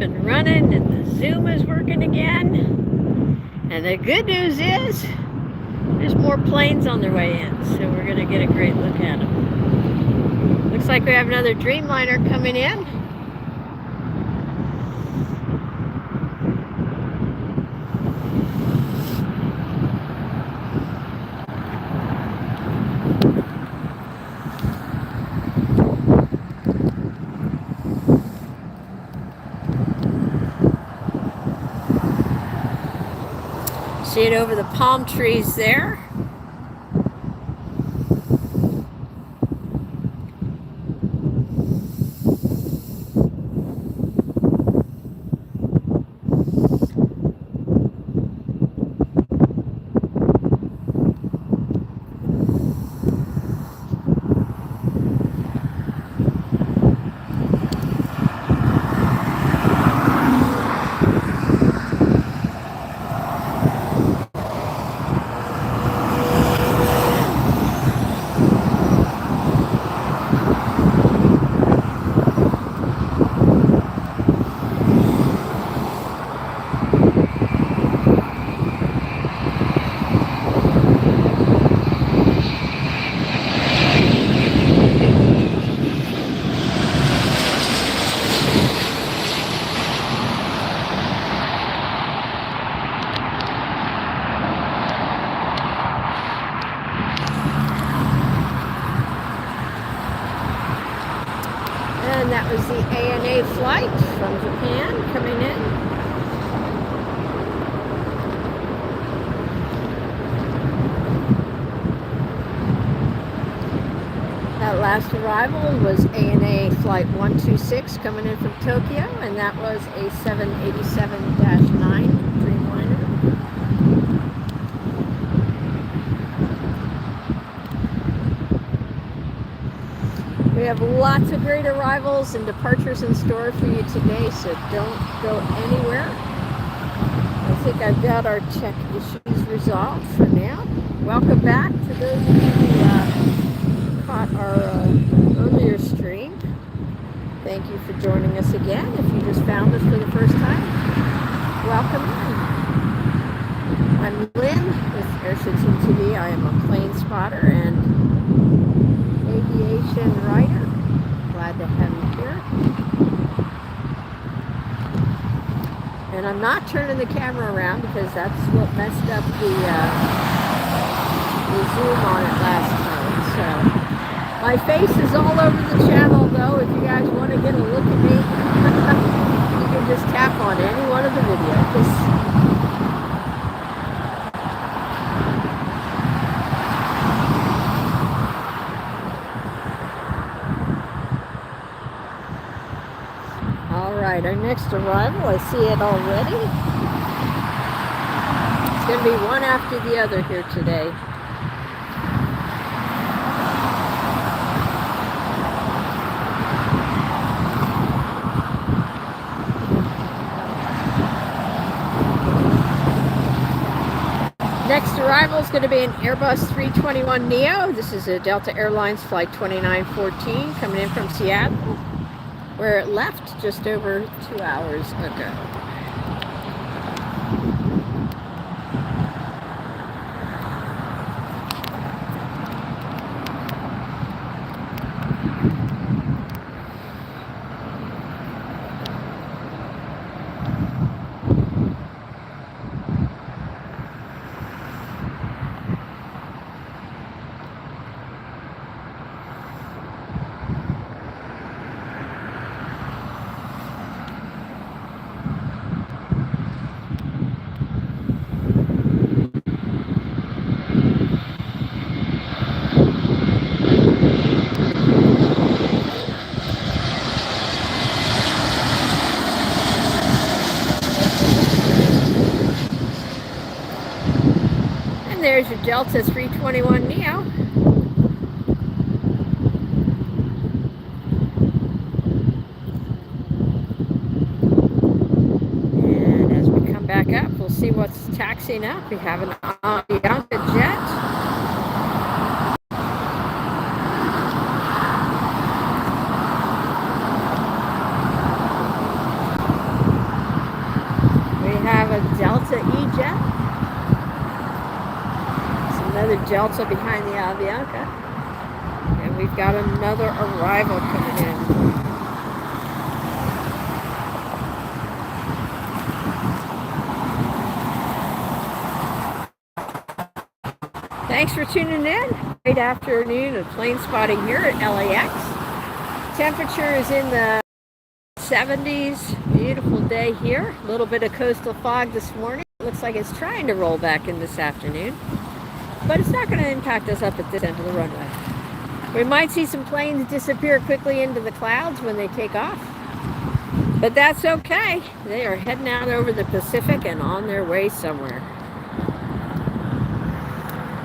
and running, and the Zoom is working again. And the good news is there's more planes on their way in, so we're going to get a great look at them. Looks like we have another Dreamliner coming in. See it over the palm trees there. And that was the ANA flight from Japan coming in. That last arrival was ANA flight 126 coming in from Tokyo, and that was a 787-9 Dreamliner. We have lots of great arrivals and departures in store for you today, so don't go anywhere. I think I've got our check issues resolved for now. Welcome back to those of you who caught our earlier stream. Thank you for joining us again. If you just found us for the first time, welcome in. I'm Lynn with AirshowTeamTV. I am a plane spotter and aviation writer. Glad to have you here. And I'm not turning the camera around because that's what messed up the zoom on it last time. So my face is all over the channel though. If you guys want to get a look at me, you can just tap on any one of the videos. Alright, our next arrival, I see it already. It's going to be one after the other here today. Next arrival is going to be an Airbus 321neo. This is a Delta Airlines flight 2914 coming in from Seattle, where it left just over 2 hours ago. There's your Delta 321neo. And as we come back up, we'll see what's taxiing up. We have an Aviation jet. Delta E-Jet. It's another Delta behind the Avianca. And we've got another arrival coming in. Thanks for tuning in. Great afternoon of plane spotting here at LAX. Temperature is in the 70s. Beautiful day here. A little bit of coastal fog this morning. Looks like it's trying to roll back in this afternoon. But it's not going to impact us up at this end of the runway. We might see some planes disappear quickly into the clouds when they take off. But that's okay. They are heading out over the Pacific and on their way somewhere.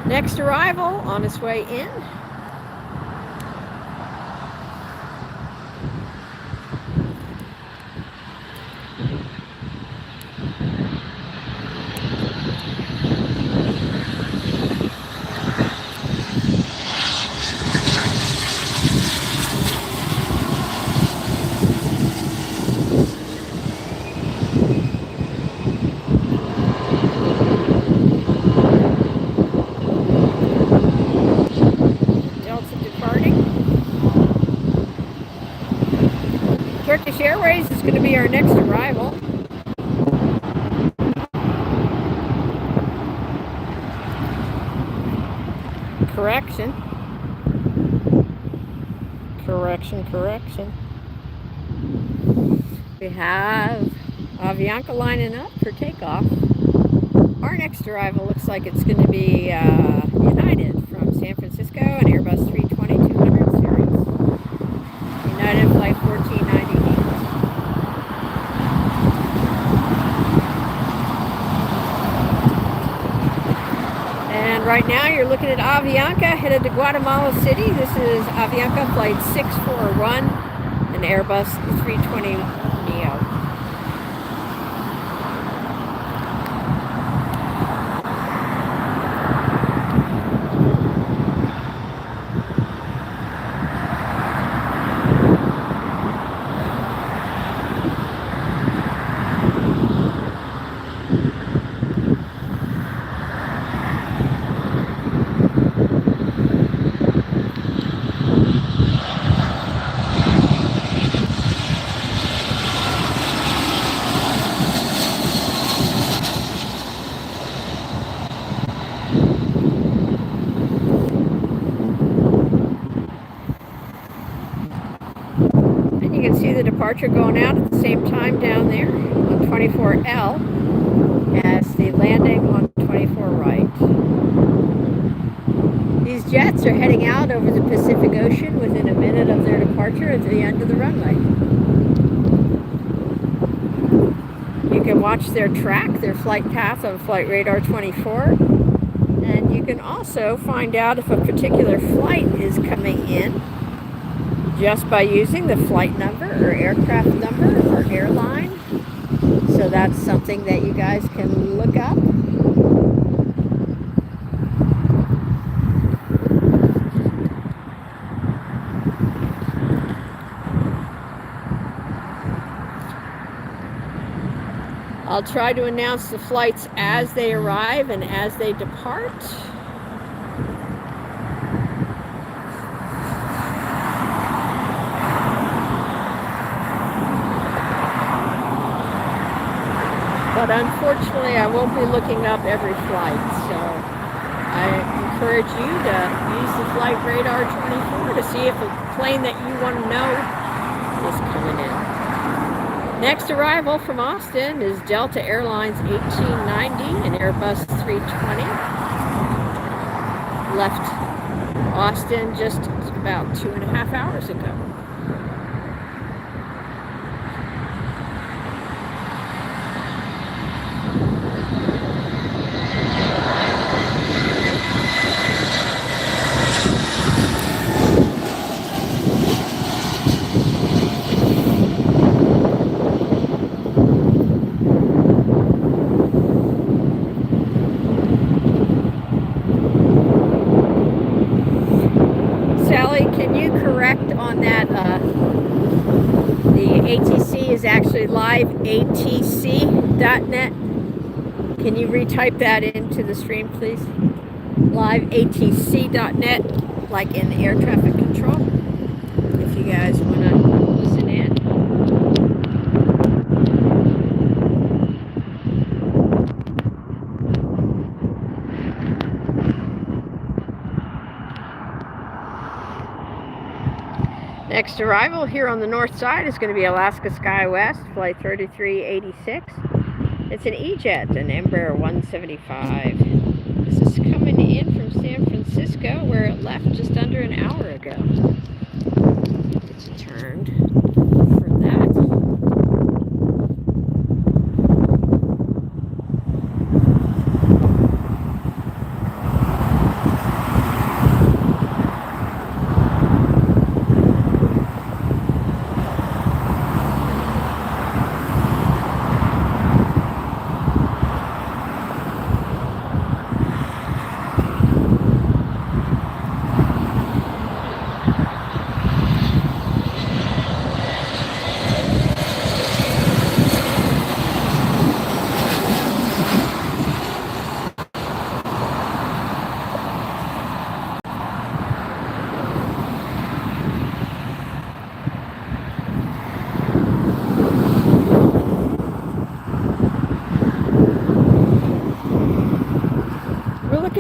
Next arrival on its way in. Turkish Airways is going to be our next arrival. Correction. We have Avianca lining up for takeoff. Our next arrival looks like it's going to be United from San Francisco, an Airbus A380-200 series. United Flight 1498. And right now you're looking at Avianca headed to Guatemala City. This is Avianca Flight 641, an Airbus A320neo. You can see the departure going out at the same time down there on 24L as the landing on 24 right. These jets are heading out over the Pacific Ocean within a minute of their departure at the end of the runway. You can watch their track, their flight path on Flight Radar 24, and you can also find out if a particular flight is coming in just by using the flight number or aircraft number or airline. So that's something that you guys can look up. I'll try to announce the flights as they arrive and as they depart. But unfortunately, I won't be looking up every flight, so I encourage you to use the Flight Radar 24 to see if a plane that you want to know is coming in. Next arrival from Austin is Delta Airlines 1890, an Airbus 320. Left Austin just about 2.5 hours ago. On that, the ATC is actually liveatc.net. Can you retype that into the stream, please? liveatc.net, like in air traffic control, if you guys want to listen in. Next arrival here on the north side is going to be Alaska SkyWest, flight 3386. It's an E-Jet, an Embraer 175. This is coming in from San Francisco, where it left just under an hour ago. It's turned for that.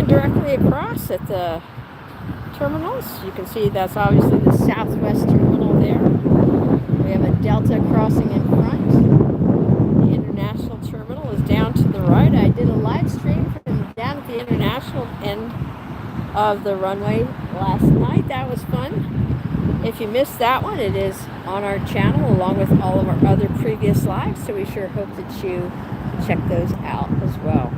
Directly across at the terminals. You can see that's obviously the southwest terminal there. We have a Delta crossing in front. The international terminal is down to the right. I did a live stream from down at the international end of the runway last night. That was fun. If you missed that one, it is on our channel along with all of our other previous lives, so we sure hope that you check those out as well.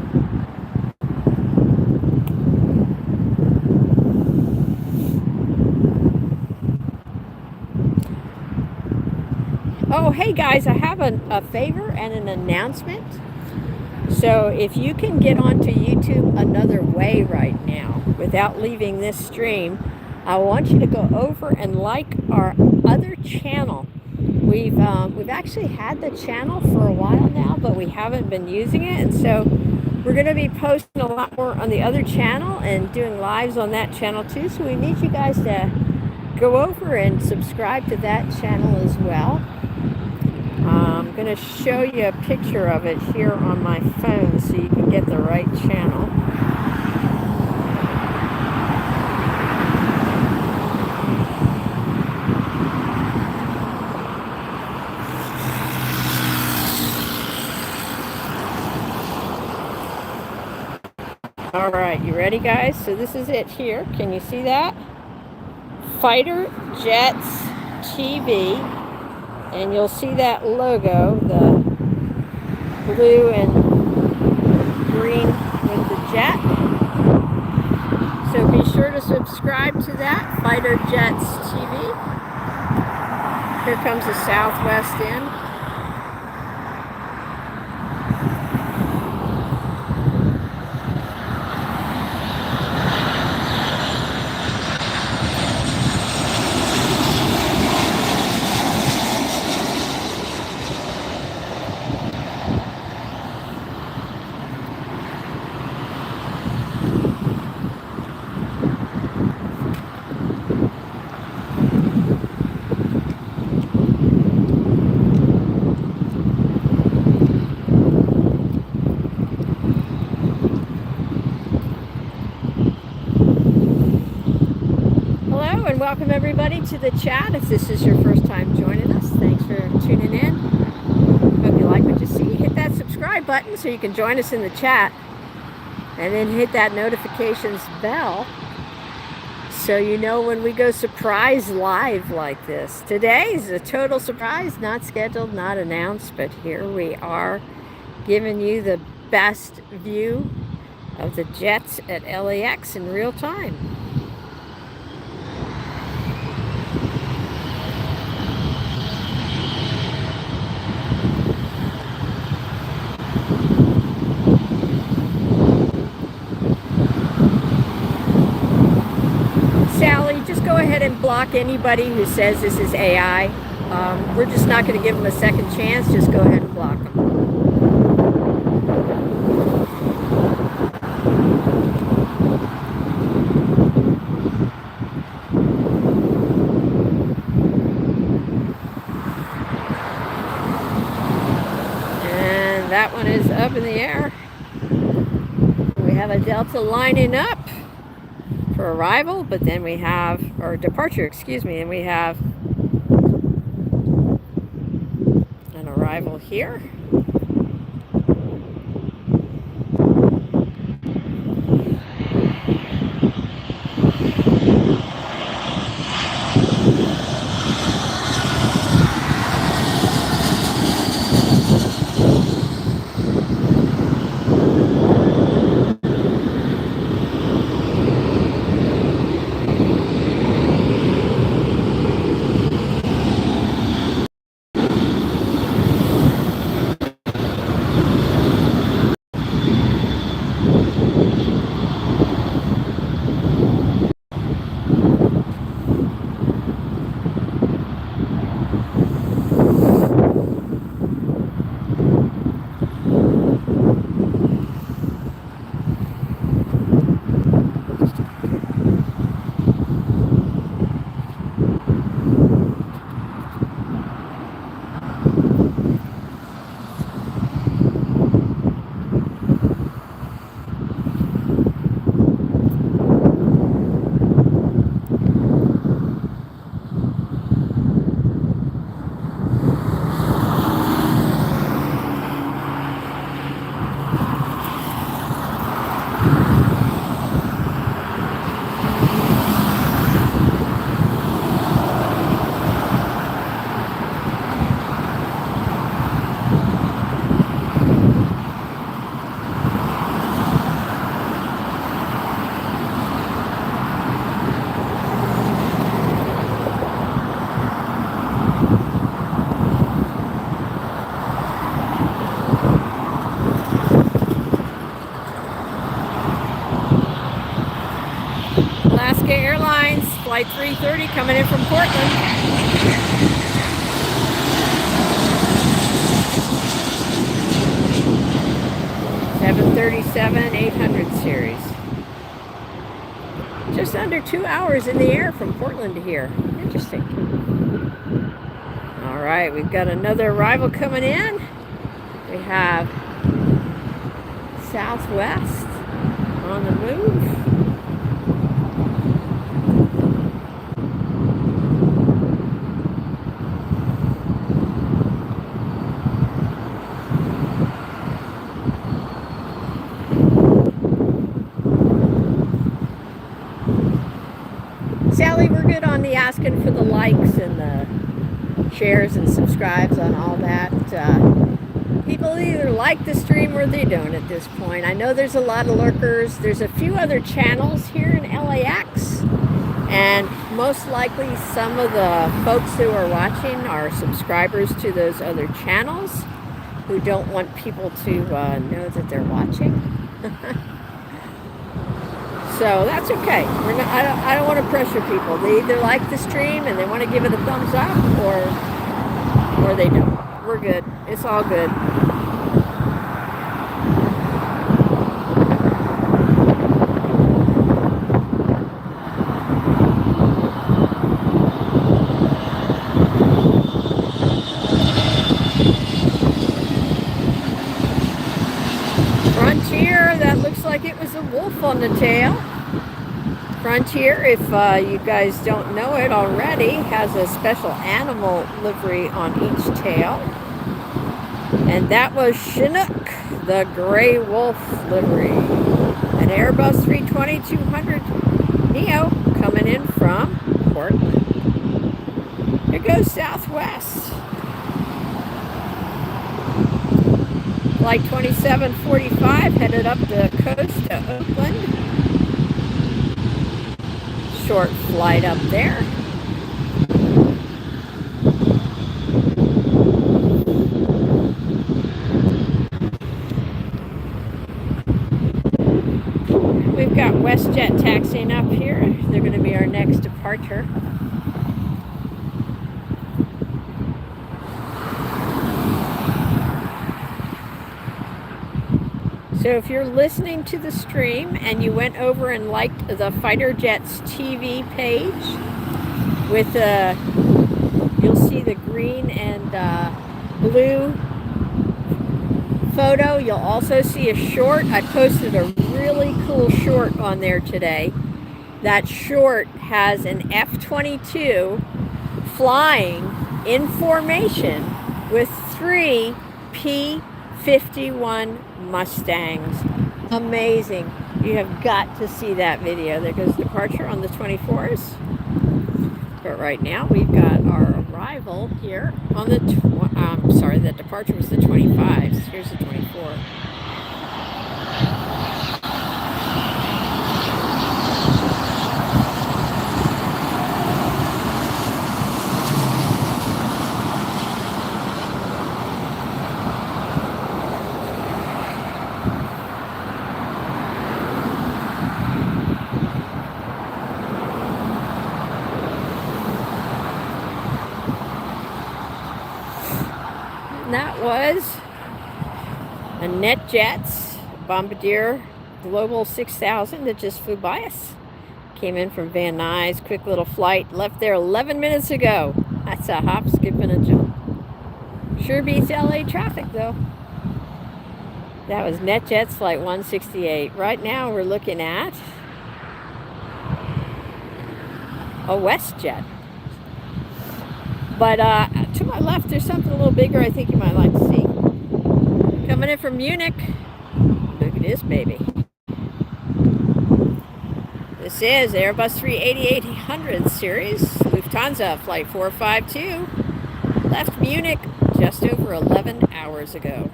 Oh, hey guys, I have a favor and an announcement. So if you can get onto YouTube another way right now without leaving this stream, I want you to go over and like our other channel. We've actually had the channel for a while now, but we haven't been using it, and so we're going to be posting a lot more on the other channel and doing lives on that channel too. So we need you guys to go over and subscribe to that channel as well. I'm going to show you a picture of it here on my phone so you can get the right channel. All right, you ready guys? So this is it here. Can you see that? Fighter Jets TV. And you'll see that logo, the blue and green with the jet. So be sure to subscribe to that, Fighter Jets TV. Here comes the southwest end. Welcome everybody to the chat. If this is your first time joining us, thanks for tuning in. Hope you like what you see. Hit that subscribe button so you can join us in the chat, and then hit that notifications bell so you know when we go surprise live like this. Today is a total surprise, not scheduled, not announced, but here we are giving you the best view of the jets at LAX in real time. Go ahead and block anybody who says this is AI. We're just not going to give them a second chance. Just go ahead and block them. up in the air. We have a Delta lining up for arrival, but then we have, or departure, excuse me, and we have an arrival here. Alaska Airlines, Flight 330 coming in from Portland. (737-800) series. Just under 2 hours in the air from Portland to here. Interesting. All right, we've got another arrival coming in. We have Southwest on the move. Sally, we're good on the asking for the likes and the shares and subscribes on all that. People either like the stream or they don't at this point. I know there's a lot of lurkers. There's a few other channels here in LAX, and most likely some of the folks who are watching are subscribers to those other channels who don't want people to know that they're watching. So that's okay. I don't want to pressure people. They either like the stream and they want to give it a thumbs up, or they don't. We're good. It's all good. Frontier, that looks like it was a wolf on the tail. Frontier, if you guys don't know it already, has a special animal livery on each tail. And that was Chinook, the gray wolf livery. An Airbus A380 Neo coming in from Portland. Here goes Southwest. Flight 2745 headed up the coast to Oakland. Short flight up there. We've got WestJet taxiing up here. They're going to be our next departure. So if you're listening to the stream and you went over and liked the Fighter Jets TV page with you'll see the green and blue photo. You'll also see a short. I posted a really cool short on there today. That short has an F-22 flying in formation with 3 P-51 Mustangs. Amazing. You have got to see that video. There goes departure on the 24s. But right now we've got our arrival here on the, sorry, the departure was the 25s. Here's the 24. That was a NetJets Bombardier Global 6000 that just flew by us. Came in from Van Nuys, quick little flight, left there 11 minutes ago. That's a hop, skip, and a jump. Sure beats LA traffic though. That was NetJets Flight 168. Right now we're looking at a WestJet. But to my left, there's something a little bigger I think you might like to see. Coming in from Munich. Look at this baby. This is Airbus A380 series, Lufthansa Flight 452. Left Munich just over 11 hours ago.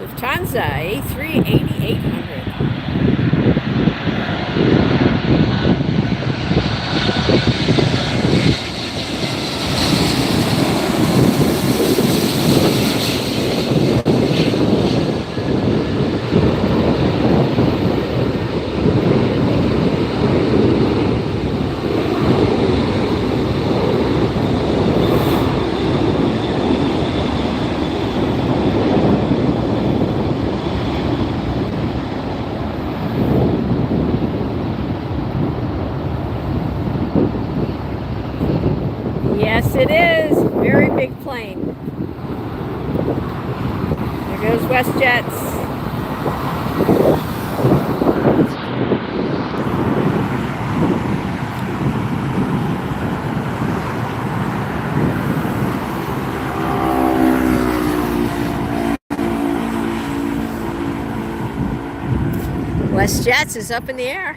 Lufthansa A380. Yes, it is. Very big plane. There goes WestJets. WestJets is up in the air.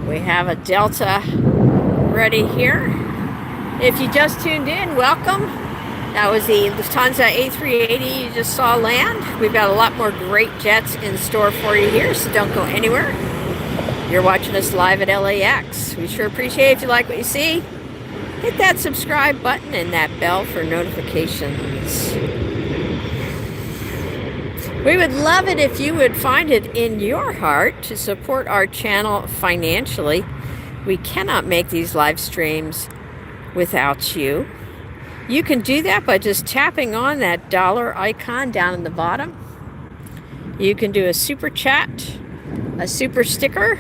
We have a Delta ready here. If you just tuned in, welcome. That was the Lufthansa A380 you just saw land. We've got a lot more great jets in store for you here, so don't go anywhere. You're watching us live at LAX. We sure appreciate it if you like what you see. Hit that subscribe button and that bell for notifications. We would love it if you would find it in your heart to support our channel financially. We cannot make these live streams without you. You can do that by just tapping on that dollar icon down in the bottom. You can do a super chat, a super sticker,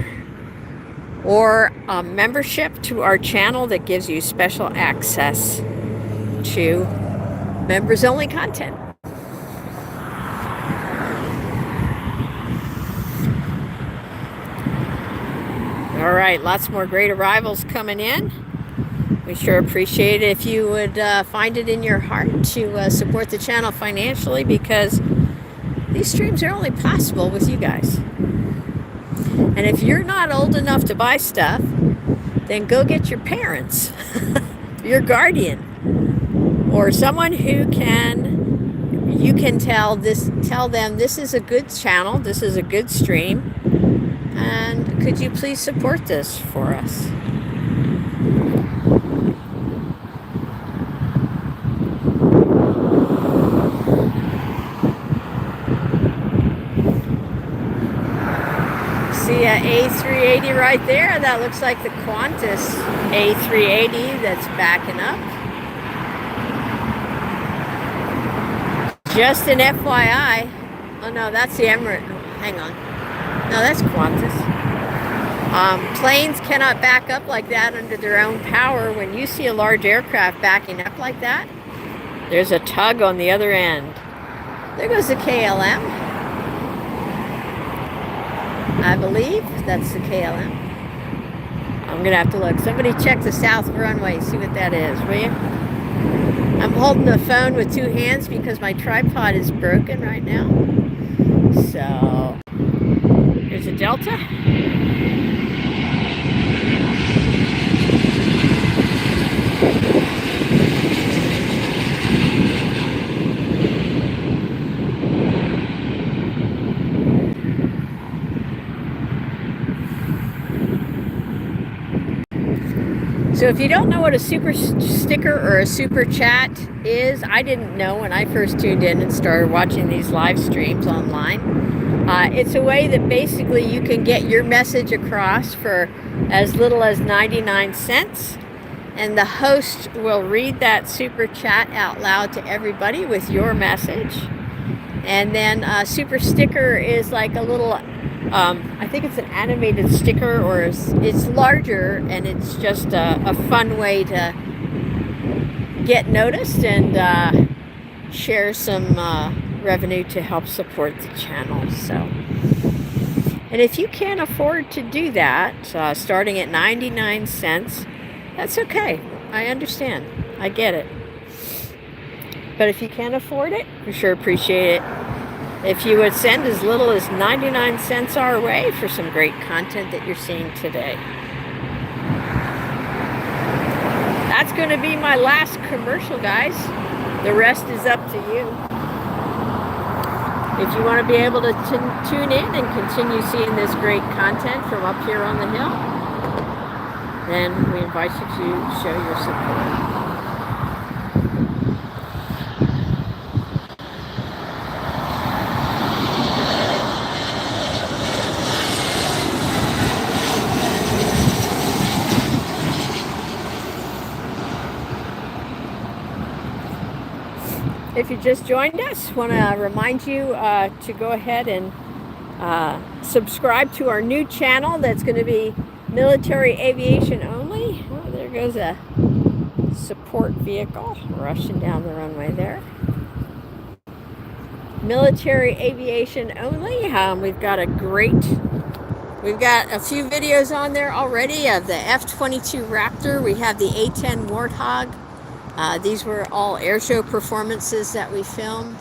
or a membership to our channel that gives you special access to members only content. All right, lots more great arrivals coming in. We sure appreciate it if you would find it in your heart to support the channel financially, because these streams are only possible with you guys. And if you're not old enough to buy stuff, then go get your parents, your guardian, or someone who you can tell them this is a good channel, this is a good stream, and could you please support this for us? See a A380 right there. That looks like the Qantas A380 that's backing up. Just an FYI. Oh no, that's the Emirates. Hang on. No, that's Qantas. Planes cannot back up like that under their own power. When you see a large aircraft backing up like that, there's a tug on the other end. There goes the KLM. I believe that's the KLM. I'm going to have to look. Somebody check the south runway, see what that is, will you? I'm holding the phone with two hands because my tripod is broken right now. So, here's a Delta. So if you don't know what a super sticker or a super chat is, I didn't know when I first tuned in and started watching these live streams online. It's a way that basically you can get your message across for as little as 99 cents. And the host will read that super chat out loud to everybody with your message. And then super sticker is like a little, I think it's an animated sticker, or it's larger, and it's just a fun way to get noticed and share some revenue to help support the channel. So, and if you can't afford to do that, starting at 99 cents, that's okay. I understand. I get it. But if you can't afford it, we sure appreciate it if you would send as little as 99 cents our way for some great content that you're seeing today. That's going to be my last commercial, guys. The rest is up to you. If you want to be able to tune in and continue seeing this great content from up here on the hill, then we invite you to show your support. If you just joined us, want to remind you to go ahead and subscribe to our new channel that's going to be military aviation only. Oh, there goes a support vehicle rushing down the runway there. Military aviation only. We've got a few videos on there already of the F-22 Raptor. We have the A-10 Warthog. These were all air show performances that we filmed.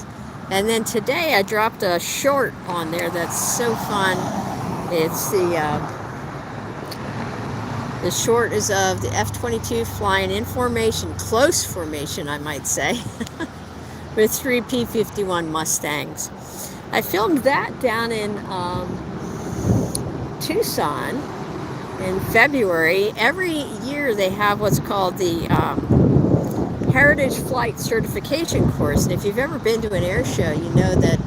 And then today I dropped a short on there that's so fun. It's the short is of the F-22 flying in formation, close formation I might say, with 3 P-51 Mustangs. I filmed that down in Tucson in February. Every year they have what's called the Heritage Flight Certification course, and if you've ever been to an air show, you know that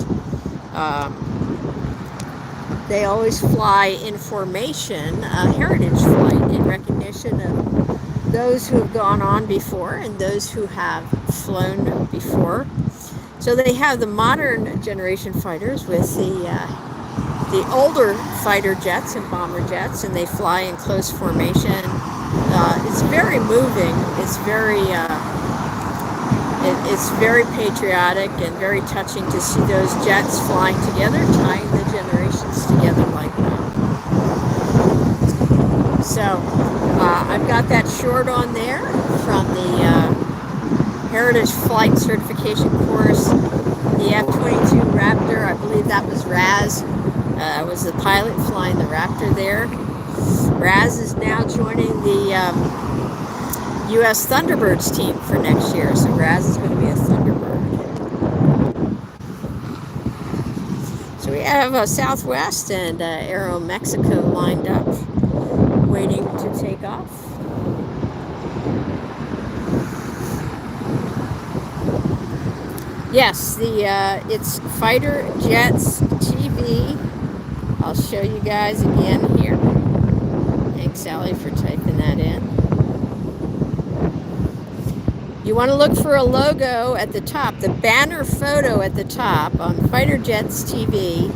they always fly in formation a heritage flight in recognition of those who have gone on before and those who have flown before. So they have the modern generation fighters with the older fighter jets and bomber jets, and they fly in close formation. It's very moving. It's very patriotic and very touching to see those jets flying together, tying the generations together like that. So I've got that short on there from the Heritage Flight Certification course. The F-22 Raptor, I believe that was Raz, was the pilot flying the Raptor there. Raz is now joining the U.S. Thunderbirds team for next year, so Raz is going to be a Thunderbird. So we have Southwest and Aero Mexico lined up, waiting to take off. Yes, it's Fighter Jets TV. I'll show you guys again here. Thanks, Sally, for typing that in. You want to look for a logo at the top, the banner photo at the top on Fighter Jets TV.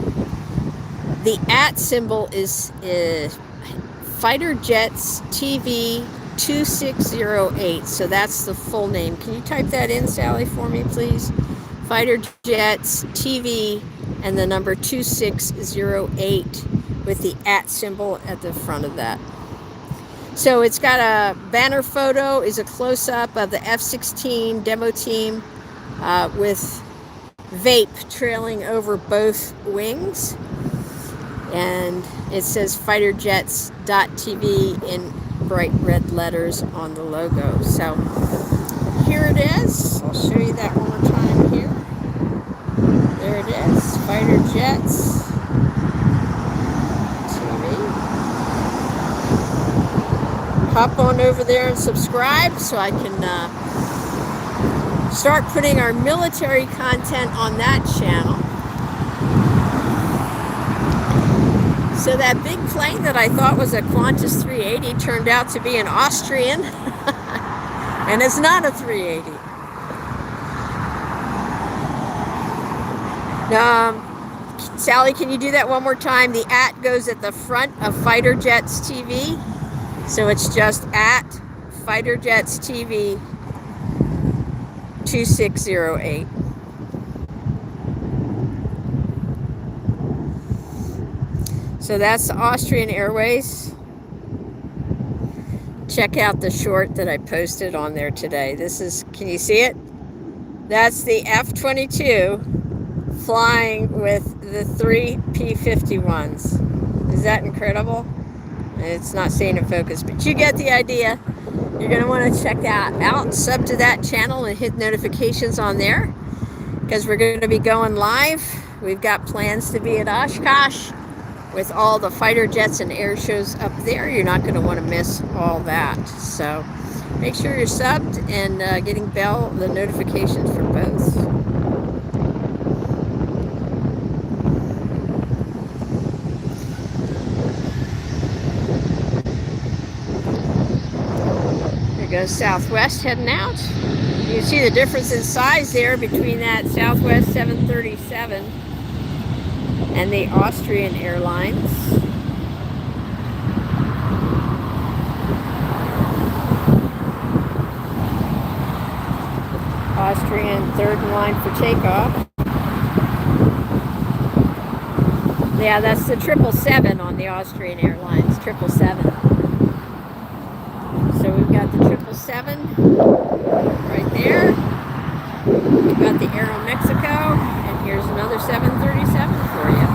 The @ symbol is Fighter Jets TV 2608. So that's the full name. Can you type that in, Sally, for me, please? Fighter Jets TV and the number 2608 with the @ symbol at the front of that. So it's got a banner photo, is a close-up of the F-16 demo team with vape trailing over both wings. And it says fighterjets.tv in bright red letters on the logo. So here it is. I'll show you that one more time here. There it is, Fighter Jets TV. Hop on over there and subscribe so I can start putting our military content on that channel. So that big plane that I thought was a Qantas 380 turned out to be an Austrian, and it's not a 380. Sally, can you do that one more time? The @ goes at the front of Fighter Jets TV. So it's just @Fighter Jets TV 2608. So that's the Austrian Airways. Check out the short that I posted on there today. This is, can you see it? That's the F-22 flying with the 3 P-51s. Is that incredible? It's not staying in focus, but you get the idea. You're going to want to check that out. Sub to that channel and hit notifications on there because we're going to be going live. We've got plans to be at Oshkosh with all the fighter jets and air shows up there. You're not going to want to miss all that. So make sure you're subbed and getting the notifications for both. There goes Southwest heading out. You can see the difference in size there between that Southwest 737 and the Austrian Airlines. Austrian third in line for takeoff. Yeah, that's the 777 on the Austrian Airlines, 777. So we've got the 777 right there. We've got the Aero Mexico, and here's another 737 for you.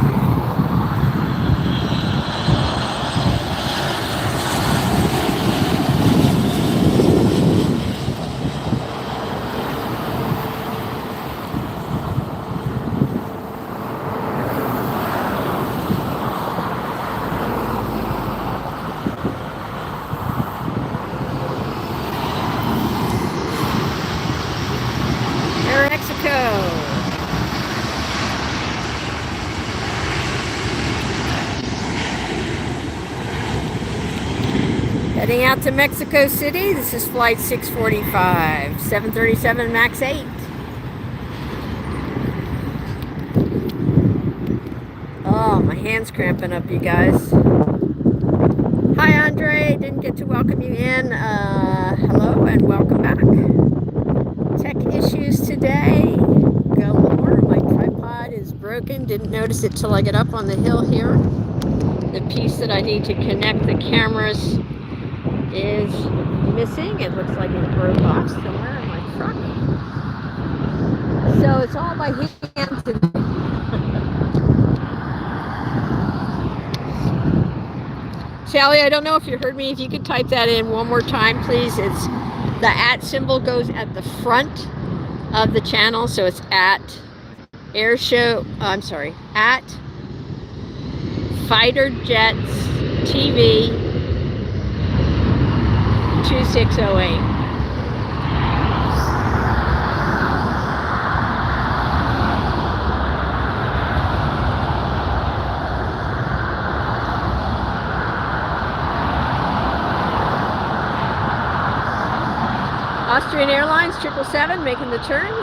Heading out to Mexico City. This is flight 645, 737 MAX 8. Oh, my hand's cramping up, you guys. Hi, Andre. Didn't get to welcome you in. Hello and welcome back. Tech issues today. Galore. My tripod is broken. Didn't notice it till I get up on the hill here. The piece that I need to connect the cameras is missing. It looks like it broke off somewhere in my truck. So it's all by hand today. Sally, I don't know if you heard me. If you could type that in one more time, please. It's the @ symbol goes at the front of the channel. So it's Fighter Jets TV 2608. Austrian Airlines 777 making the turn.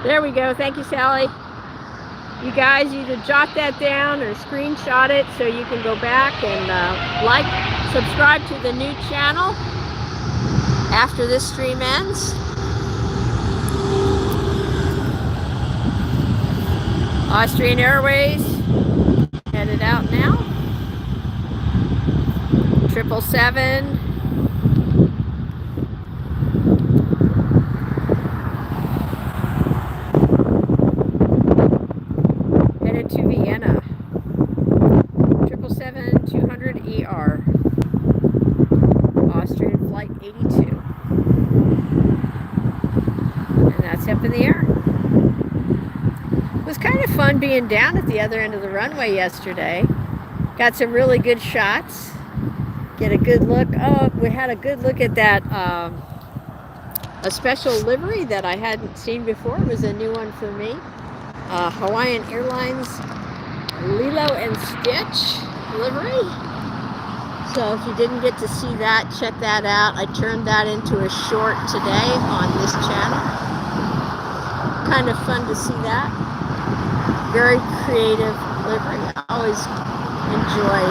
There we go. Thank you, Sally. You guys either jot that down or screenshot it so you can go back and subscribe to the new channel after this stream ends. Austrian Airways headed out now. 777. Headed to Vienna. 777-200ER. Austrian flight 82. And that's up in the air. It was kind of fun being down at the other end of the runway yesterday. Got some really good shots. Get a good look. Oh, we had a good look at that, a special livery that I hadn't seen before. It was a new one for me. Hawaiian Airlines Lilo and Stitch livery. So if you didn't get to see that, check that out. I turned that into a short today on this channel. Kind of fun to see that. Very creative livery. I always enjoy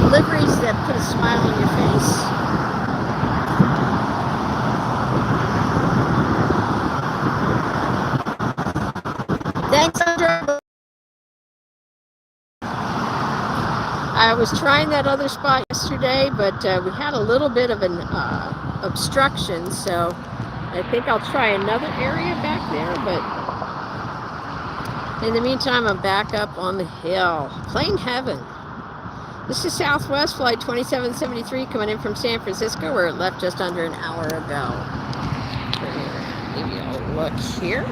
liveries that put a smile on your face. Thanks, Andrew. I was trying that other spot yesterday, but we had a little bit of an obstruction, so I think I'll try another area back there, but in the meantime, I'm back up on the hill. Plane heaven. This is Southwest Flight 2773 coming in from San Francisco, where it left just under an hour ago. Give you a look here.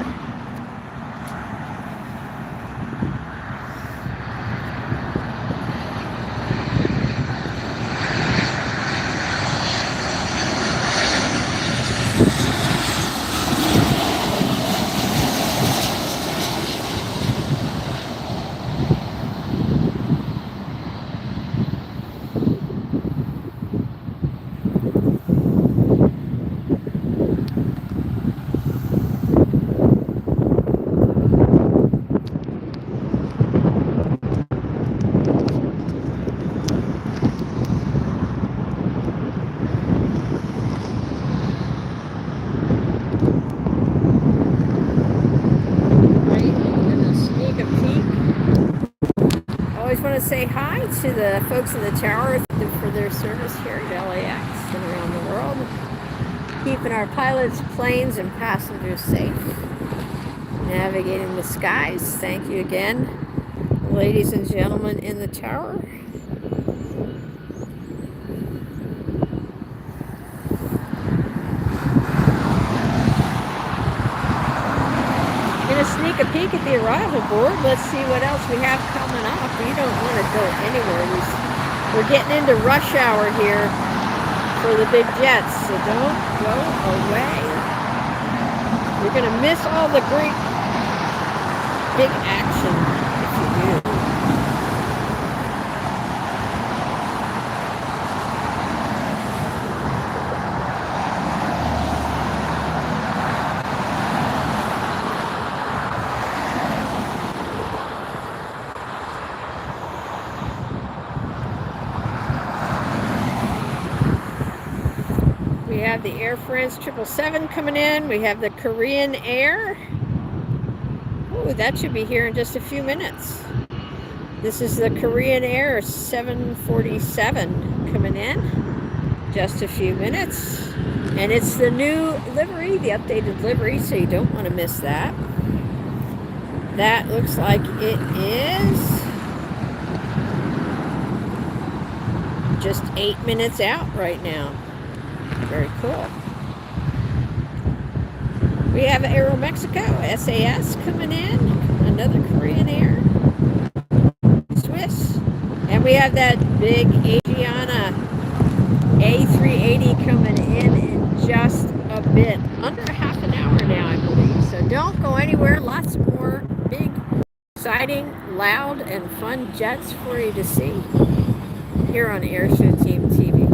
Say hi to the folks in the tower for their service here at LAX and around the world, keeping our pilots, planes, and passengers safe, navigating the skies. Thank you again, ladies and gentlemen in the tower. Sneak a peek at the arrival board. Let's see what else we have coming up. We don't want to go anywhere. We're getting into rush hour here for the big jets, so don't go away. You're going to miss all the great big action if you do. We have the Air France 777 coming in. We have the Korean Air. Ooh, that should be here in just a few minutes. This is the Korean Air 747 coming in. Just a few minutes. And it's the new livery, the updated livery, so you don't want to miss that. That looks like it is just 8 minutes out right now. Very cool. We have Aeromexico SAS coming in, another Korean Air, Swiss, and we have that big Asiana A380 coming in just a bit, under half an hour now, I believe. So don't go anywhere. Lots more big, exciting, loud, and fun jets for you to see here on AirshowTeamTV.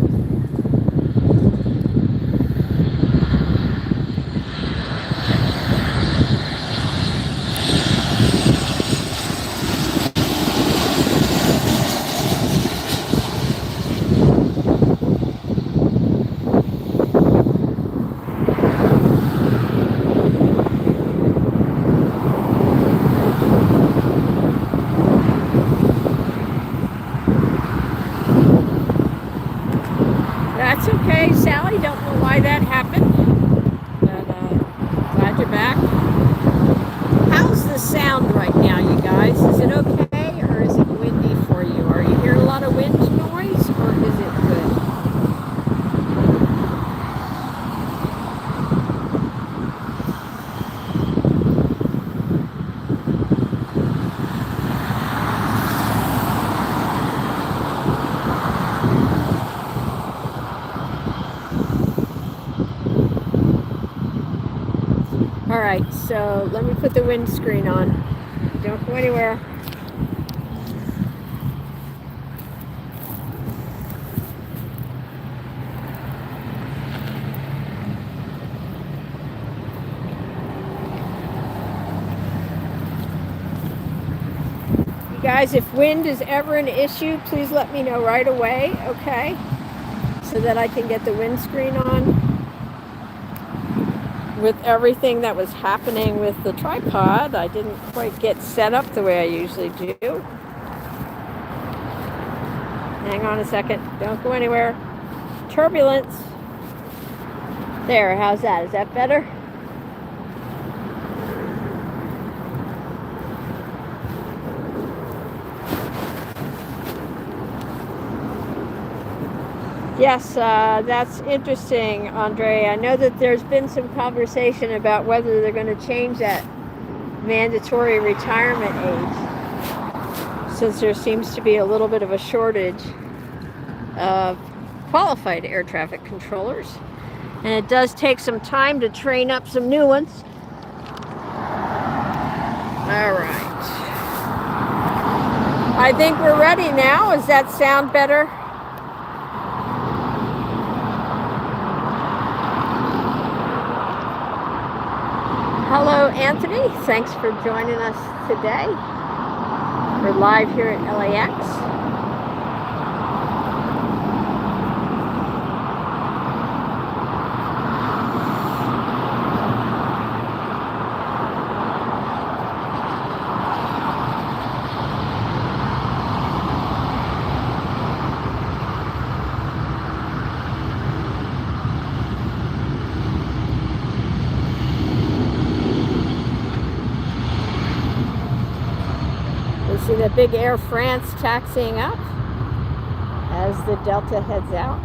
why that happened, but glad you're back. How's the sound right now, you guys? Is it okay, or is it windy for you? Are you hearing a lot of wind noise, or is it good? All right, so let me put the windscreen on. Don't go anywhere. You guys, if wind is ever an issue, please let me know right away, okay? So that I can get the windscreen on. With everything that was happening with the tripod, I didn't quite get set up the way I usually do. Hang on a second. Don't go anywhere. Turbulence. There, how's that? Is that better? Yes, that's interesting, Andre. I know that there's been some conversation about whether they're going to change that mandatory retirement age, since there seems to be a little bit of a shortage of qualified air traffic controllers. And it does take some time to train up some new ones. All right. I think we're ready now. Does that sound better? Hello, Anthony. Thanks for joining us today. We're live here at LAX. See the big Air France taxiing up as the Delta heads out.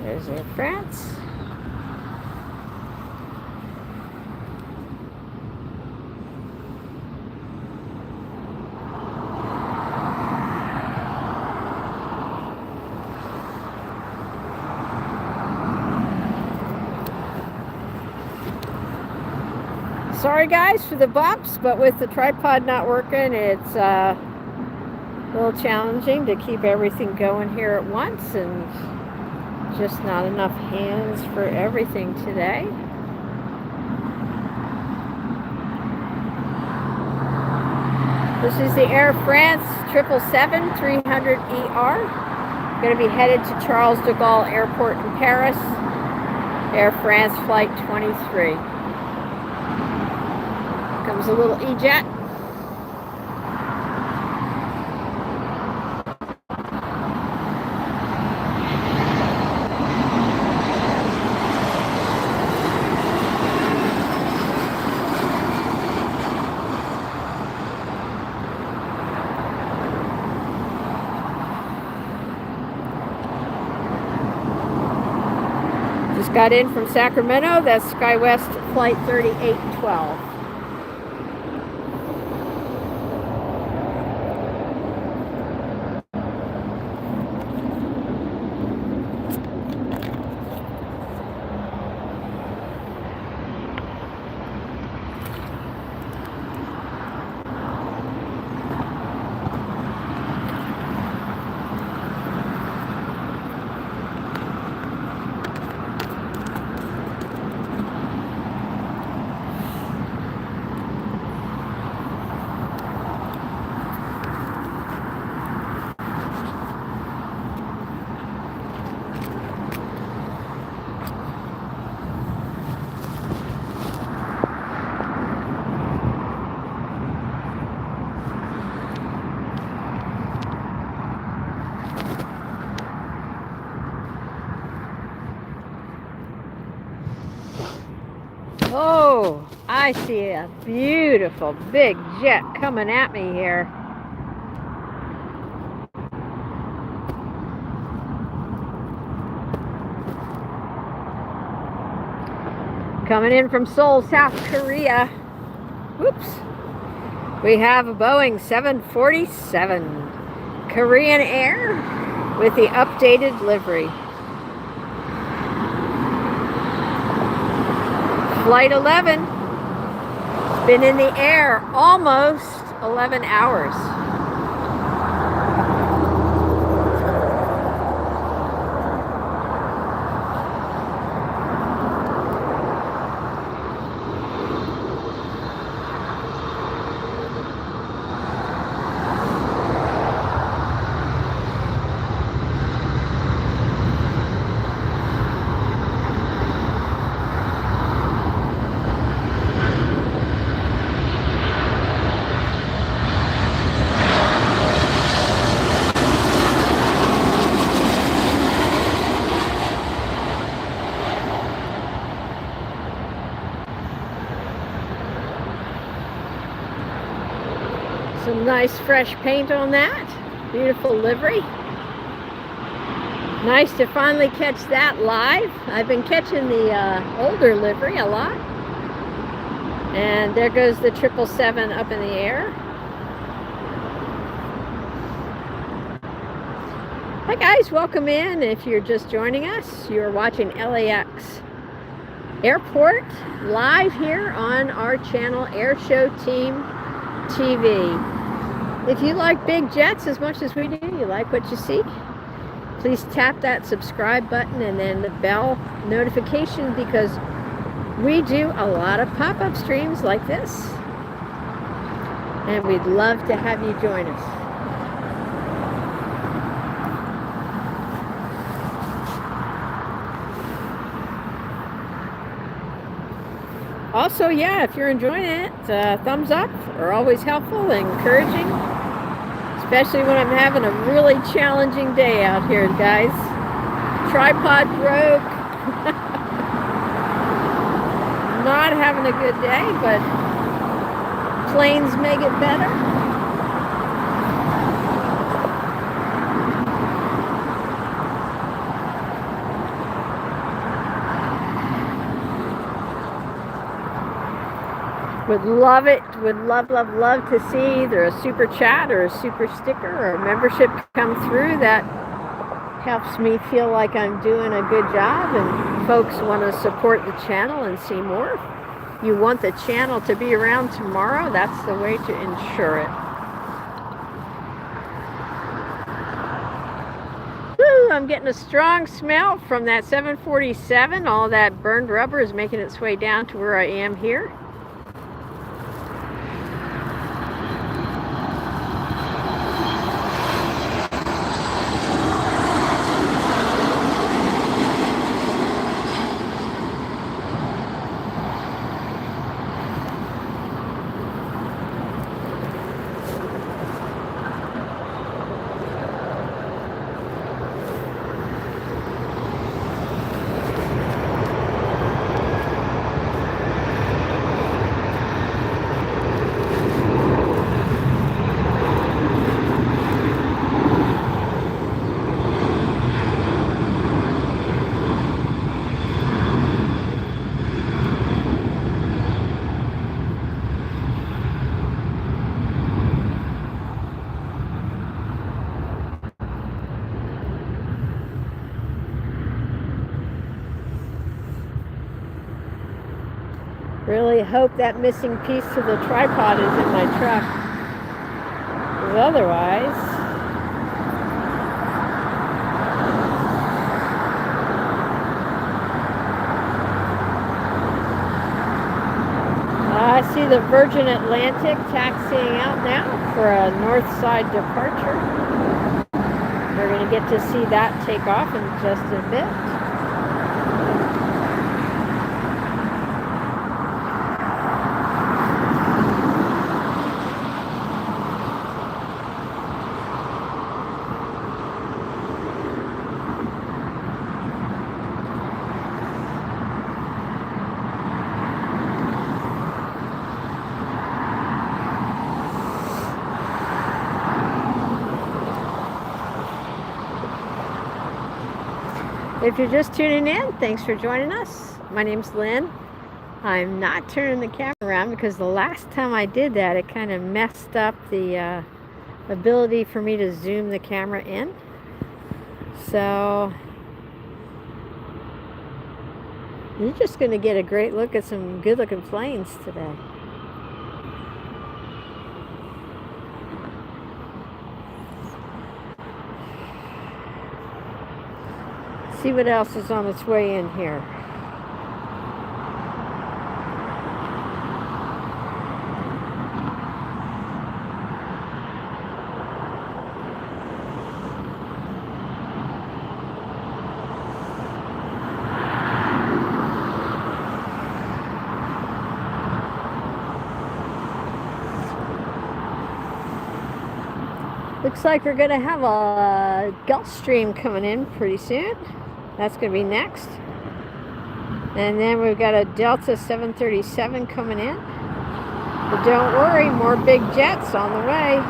There's Air France. Sorry guys for the bumps, but with the tripod not working, it's a little challenging to keep everything going here at once, and just not enough hands for everything today. This is the Air France 777-300ER. Going to be headed to Charles de Gaulle Airport in Paris. Air France Flight 23. Comes a little E-Jet. Just got in from Sacramento. That's SkyWest Flight 3812. I see a beautiful big jet coming at me here. Coming in from Seoul, South Korea. Whoops. We have a Boeing 747 Korean Air with the updated livery. Flight 11. It's been in the air almost 11 hours. Some nice fresh paint on that. Beautiful livery. Nice to finally catch that live. I've been catching the older livery a lot. And there goes the 777 up in the air. Hi guys, welcome in. If you're just joining us, you're watching LAX Airport live here on our channel, AirshowTeamTV. If you like big jets as much as we do, you like what you see, please tap that subscribe button and then the bell notification, because we do a lot of pop-up streams like this. And we'd love to have you join us. Also, yeah, if you're enjoying it, thumbs up are always helpful and encouraging, especially when I'm having a really challenging day out here, guys. Tripod broke. Not having a good day, but planes make it better. Would love it, would love to see either a super chat or a super sticker or a membership come through. That helps me feel like I'm doing a good job and folks want to support the channel and see more. You want the channel to be around tomorrow, that's the way to ensure it. Woo, I'm getting a strong smell from that 747. All that burned rubber is making its way down to where I am here. Really hope that missing piece to the tripod is in my truck, because otherwise I see the Virgin Atlantic taxiing out now for a north side departure. We're going to get to see that take off in just a bit. If you're just tuning in, thanks for joining us. My name's Lynn. I'm not turning the camera around because the last time I did that, it kind of messed up the ability for me to zoom the camera in. So you're just going to get a great look at some good looking planes today. See what else is on its way in here. Looks like we're going to have a Gulfstream coming in pretty soon. That's going to be next. And then we've got a Delta 737 coming in. But don't worry, more big jets on the way.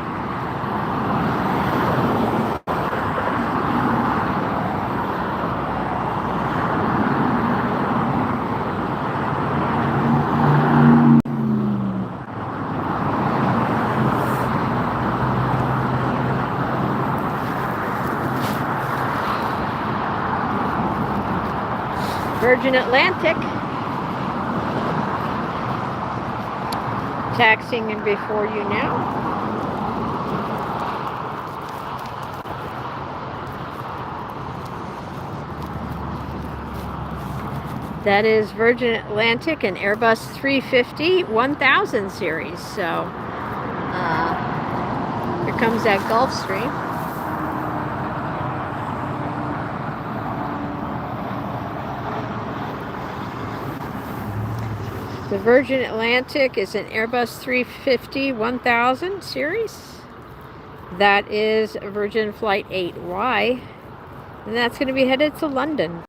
Virgin Atlantic taxiing in before you now. That is Virgin Atlantic and Airbus 350-1000 series. So here comes that Gulfstream. The Virgin Atlantic is an Airbus 350-1000 series. That is Virgin Flight 8Y, and that's going to be headed to London.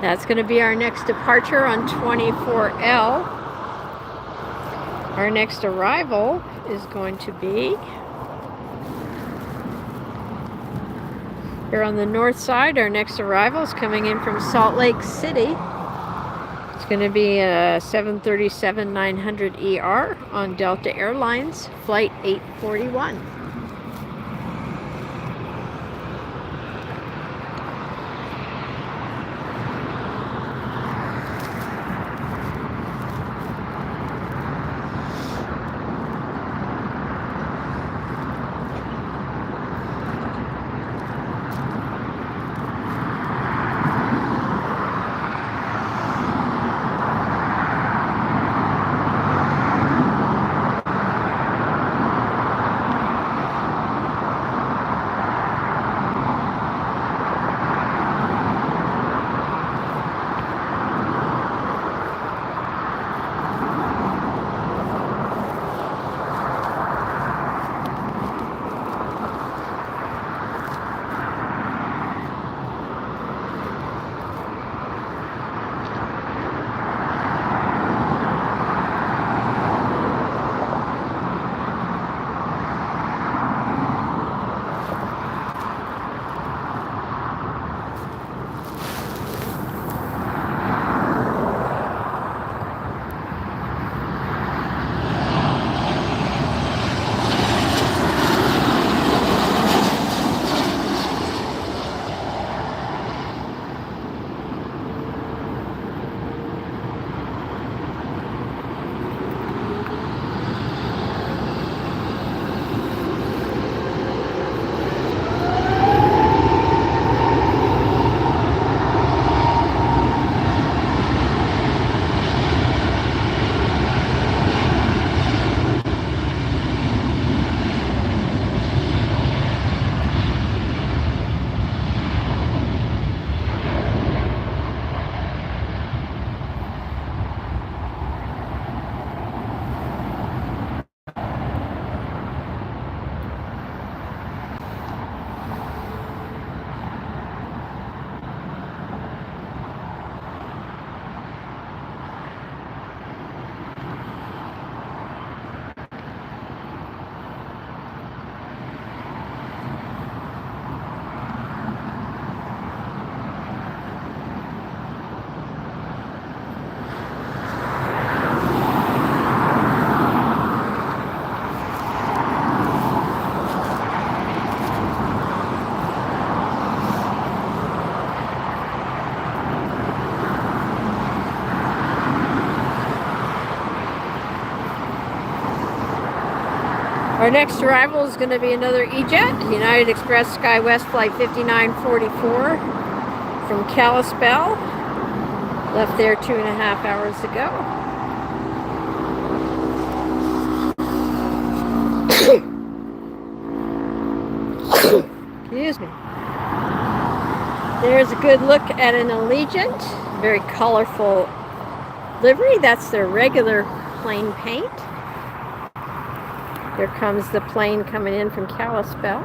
That's going to be our next departure on 24L. Our next arrival is going to be here on the north side. Our next arrival is coming in from Salt Lake City. It's going to be a 737-900ER on Delta Airlines, Flight 841. Our next arrival is going to be another E-Jet, United Express SkyWest Flight 5944 from Kalispell. Left there 2.5 hours ago. Excuse me. There's a good look at an Allegiant. Very colorful livery. That's their regular plane paint. Here comes the plane coming in from Kalispell.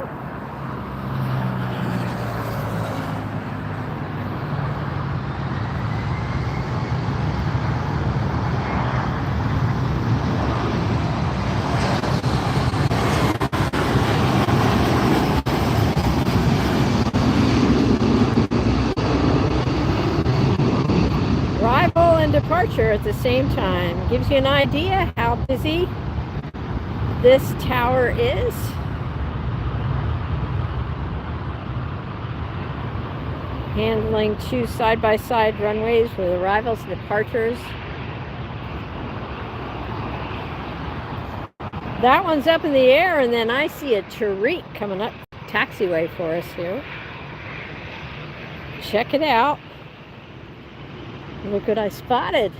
Arrival and departure at the same time. Gives you an idea how busy this tower is. Handling 2 side-by-side runways with arrivals and departures. That one's up in the air, and then I see a Tariq coming up taxiway for us here. Check it out. Look what I spotted.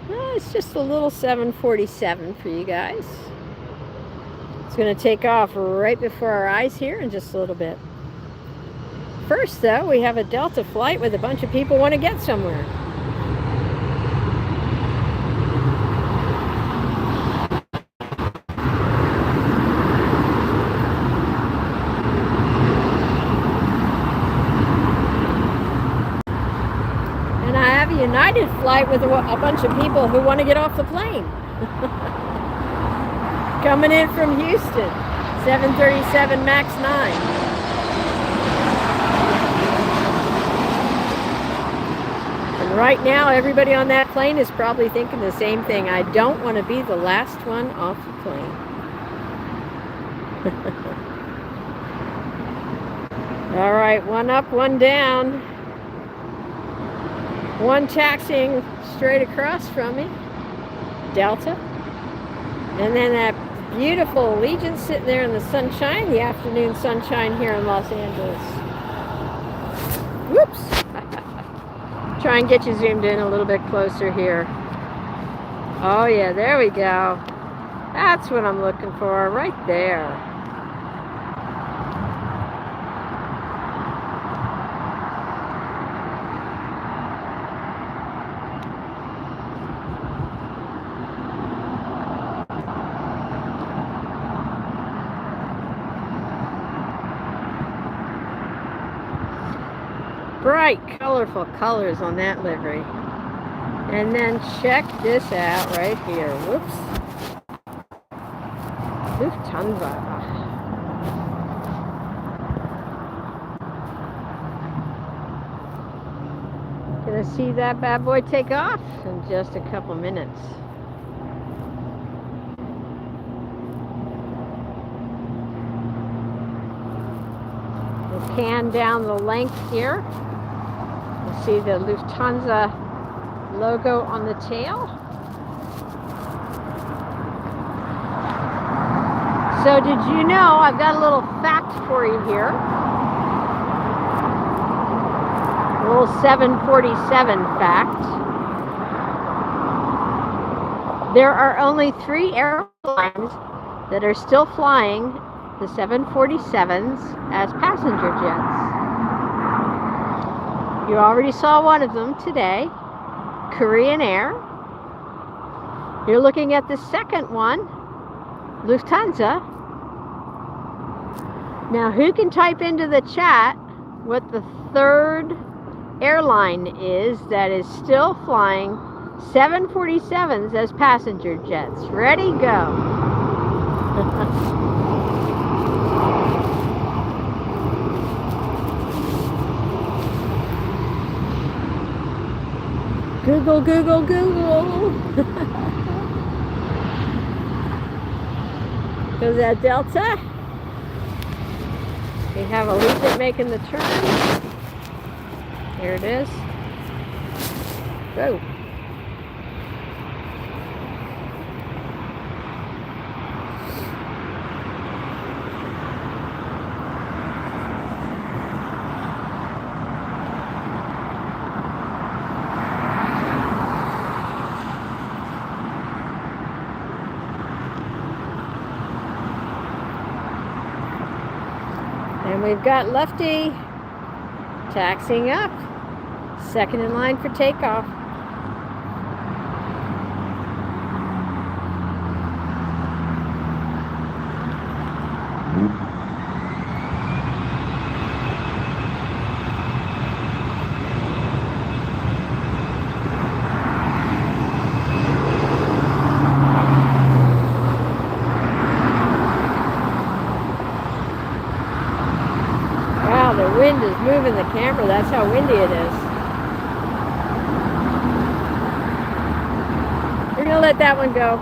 Oh, it's just a little 747 for you guys. It's going to take off right before our eyes here in just a little bit. First, though, we have a Delta flight with a bunch of people want to get somewhere. United flight with a bunch of people who want to get off the plane. Coming in from Houston, 737 MAX 9. And right now, everybody on that plane is probably thinking the same thing. I don't want to be the last one off the plane. All right, one up, one down. One taxiing straight across from me, Delta. And then that beautiful Allegiant sitting there in the sunshine, the afternoon sunshine here in Los Angeles. Whoops. Try and get you zoomed in a little bit closer here. Oh yeah, there we go. That's what I'm looking for, right there. Bright, colorful colors on that livery. And then check this out right here. Whoops. Lufthansa. Gonna see that bad boy take off in just a couple minutes. We'll pan down the length here. See the Lufthansa logo on the tail. So did you know, I've got a little fact for you here. A little 747 fact. There are only 3 airlines that are still flying the 747s as passenger jets. You already saw one of them today, Korean Air. You're looking at the second one, Lufthansa. Now, who can type into the chat what the third airline is that is still flying 747s as passenger jets? Ready, go. Google, Google, Google. Goes that Delta. We have Allegiant making the turn. Here it is. Go. And we've got Lefty taxiing up, second in line for takeoff. The wind is moving the camera. That's how windy it is. We're going to let that one go.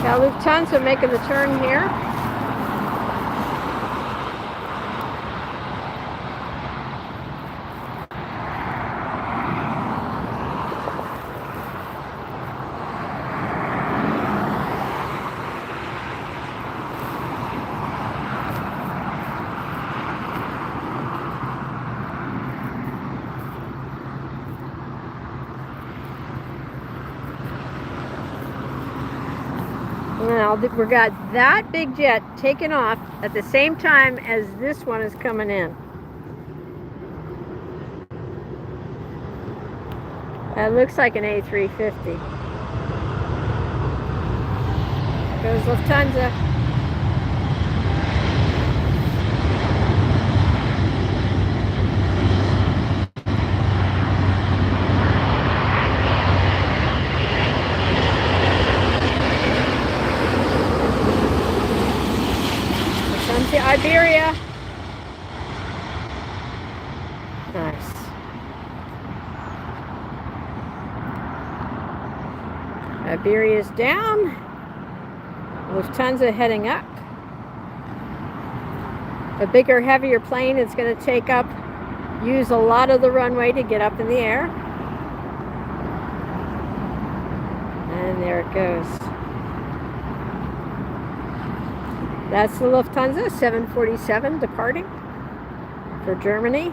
Got Lufthansa making the turn here. Well, we got that big jet taking off at the same time as this one is coming in. That looks like an A350. Goes Lufthansa. Iberia. Nice. Iberia's down. Lufthansa heading up. A bigger, heavier plane is going to use a lot of the runway to get up in the air. And there it goes. That's the Lufthansa 747 departing for Germany.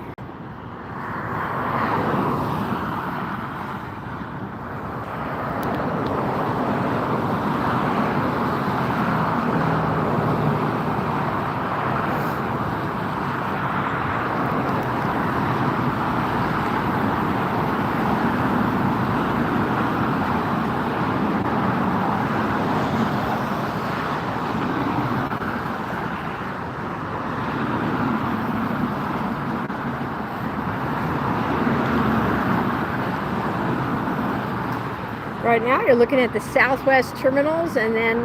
Right now you're looking at the southwest terminals, and then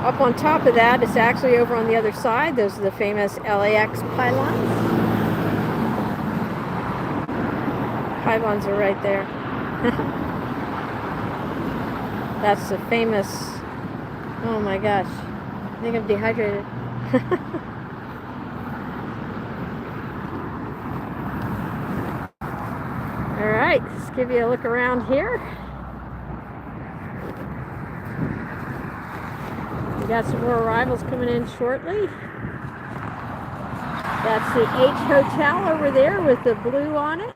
up on top of that, it's actually over on the other side. Those are the famous LAX pylons. Pylons are right there. That's the famous, oh my gosh, I think I'm dehydrated. All right, let's give you a look around here. We got some more arrivals coming in shortly. That's the H Hotel over there with the blue on it.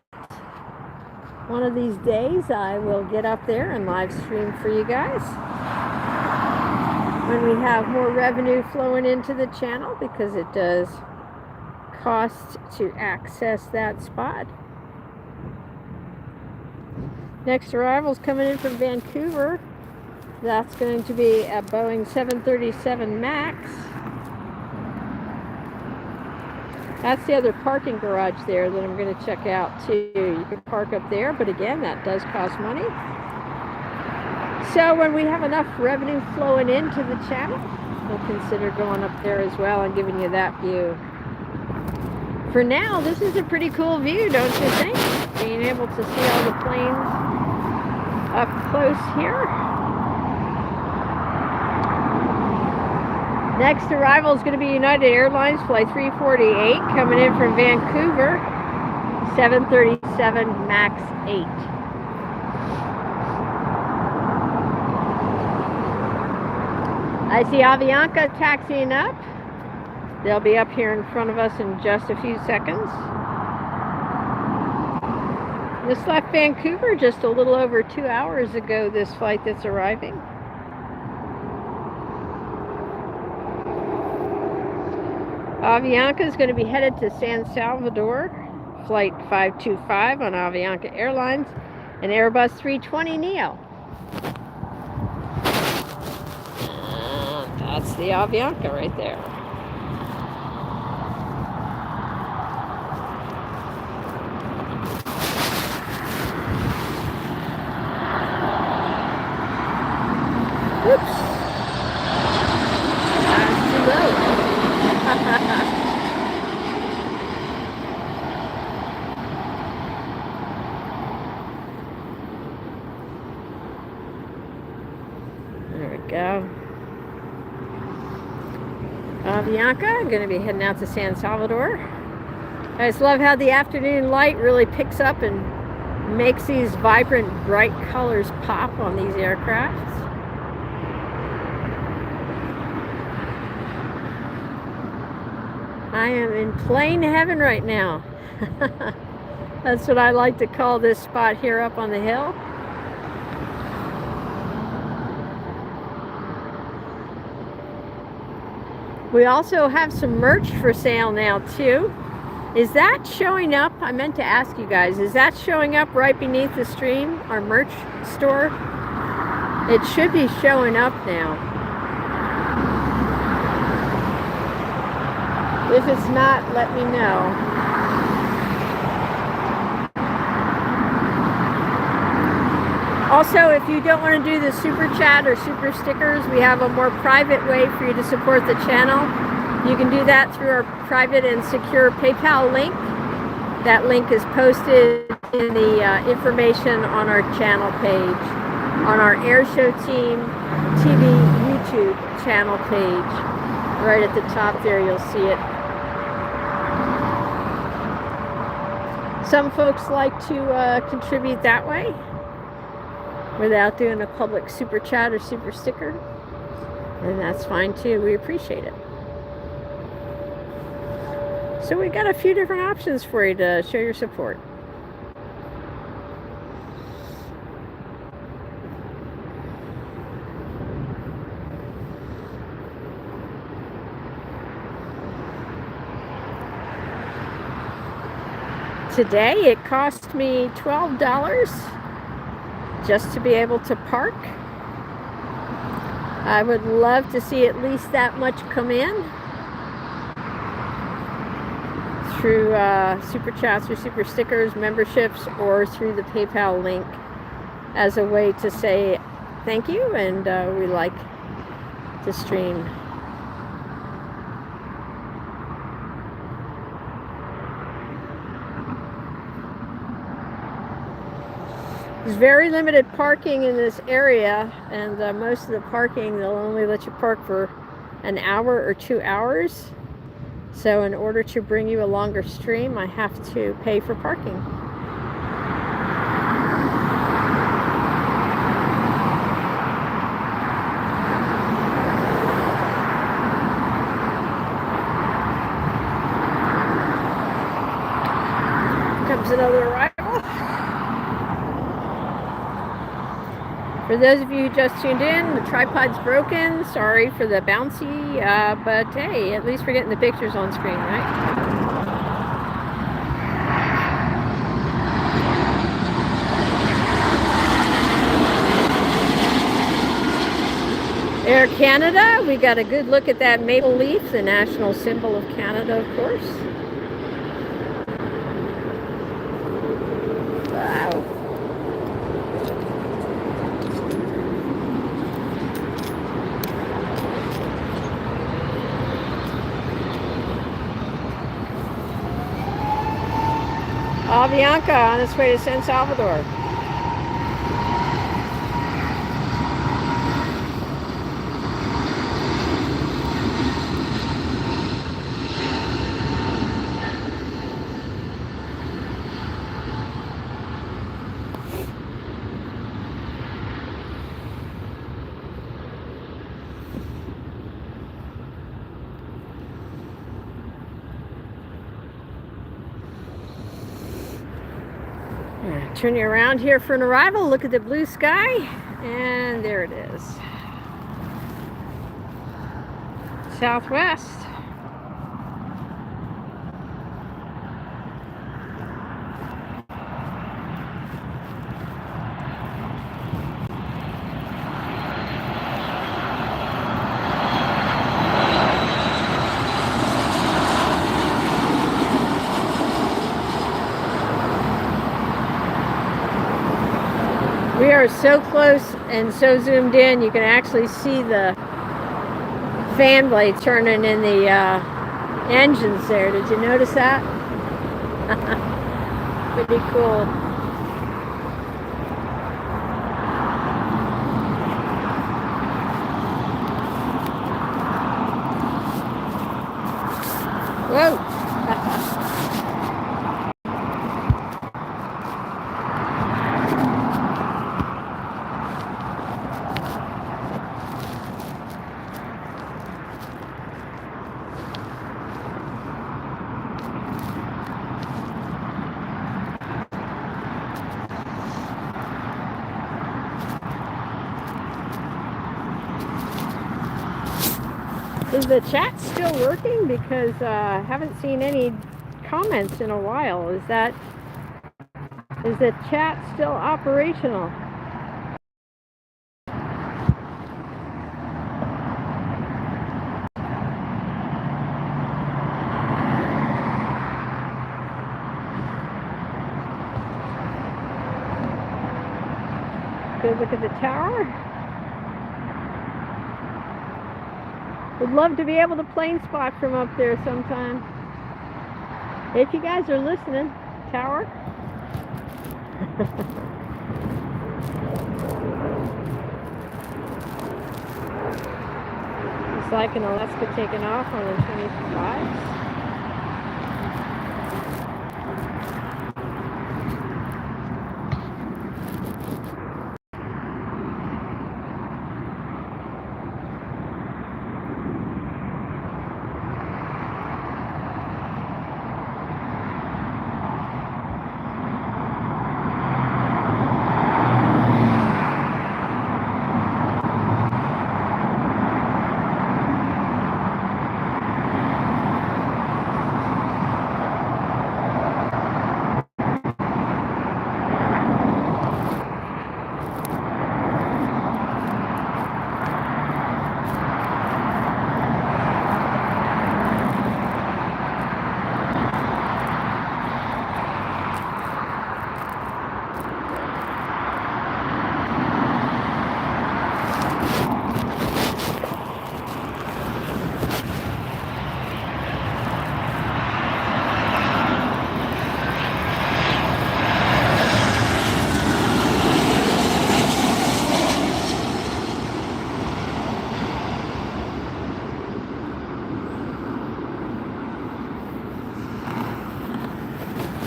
One of these days I will get up there and live stream for you guys when we have more revenue flowing into the channel, because it does cost to access that spot. Next arrival's coming in from Vancouver. That's going to be a Boeing 737 MAX. That's the other parking garage there that I'm going to check out too. You can park up there, but again, that does cost money. So when we have enough revenue flowing into the channel, we'll consider going up there as well and giving you that view. For now, this is a pretty cool view, don't you think? Being able to see all the planes up close here. Next arrival is going to be United Airlines Flight 348 coming in from Vancouver, 737 MAX 8. I see Avianca taxiing up. They'll be up here in front of us in just a few seconds. This left Vancouver just a little over 2 hours ago, this flight that's arriving. Avianca is going to be headed to San Salvador, flight 525 on Avianca Airlines, and Airbus 320neo. That's the Avianca right there. Oops. That's too low. There we go. Avianca, I'm going to be heading out to San Salvador. I just love how the afternoon light really picks up and makes these vibrant, bright colors pop on these aircrafts. I am in plane heaven right now. That's what I like to call this spot here up on the hill. We also have some merch for sale now too. Is that showing up? I meant to ask you guys, is that showing up right beneath the stream, our merch store? It should be showing up now. If it's not, let me know. Also, if you don't want to do the super chat or super stickers, we have a more private way for you to support the channel. You can do that through our private and secure PayPal link. That link is posted in the information on our channel page, on our AirshowTeamTV YouTube channel page. Right at the top there, you'll see it. Some folks like to contribute that way without doing a public super chat or super sticker, and that's fine too. We appreciate it. So we got a few different options for you to show your support. Today it cost me $12 just to be able to park. I would love to see at least that much come in through super chats or super stickers, memberships, or through the PayPal link as a way to say thank you and we like to stream. There's very limited parking in this area, and most of the parking, they'll only let you park for an hour or 2 hours. So in order to bring you a longer stream, I have to pay for parking. Comes another arrival. For those of you who just tuned in, the tripod's broken. Sorry for the bouncy, but hey, at least we're getting the pictures on screen, right? Air Canada, we got a good look at that maple leaf, the national symbol of Canada, of course. Wow. Avianca on its way to San Salvador. Turn you around here for an arrival. Look at the blue sky, and there it is. Southwest. We are so close and so zoomed in, you can actually see the fan blade turning in the engines there. Did you notice that? Pretty cool. Whoa! Is the chat still working? Because I haven't seen any comments in a while. Is the chat still operational? Go look at the tower. Would love to be able to plane spot from up there sometime. If you guys are listening, tower. It's like an Alaska taking off on the 25.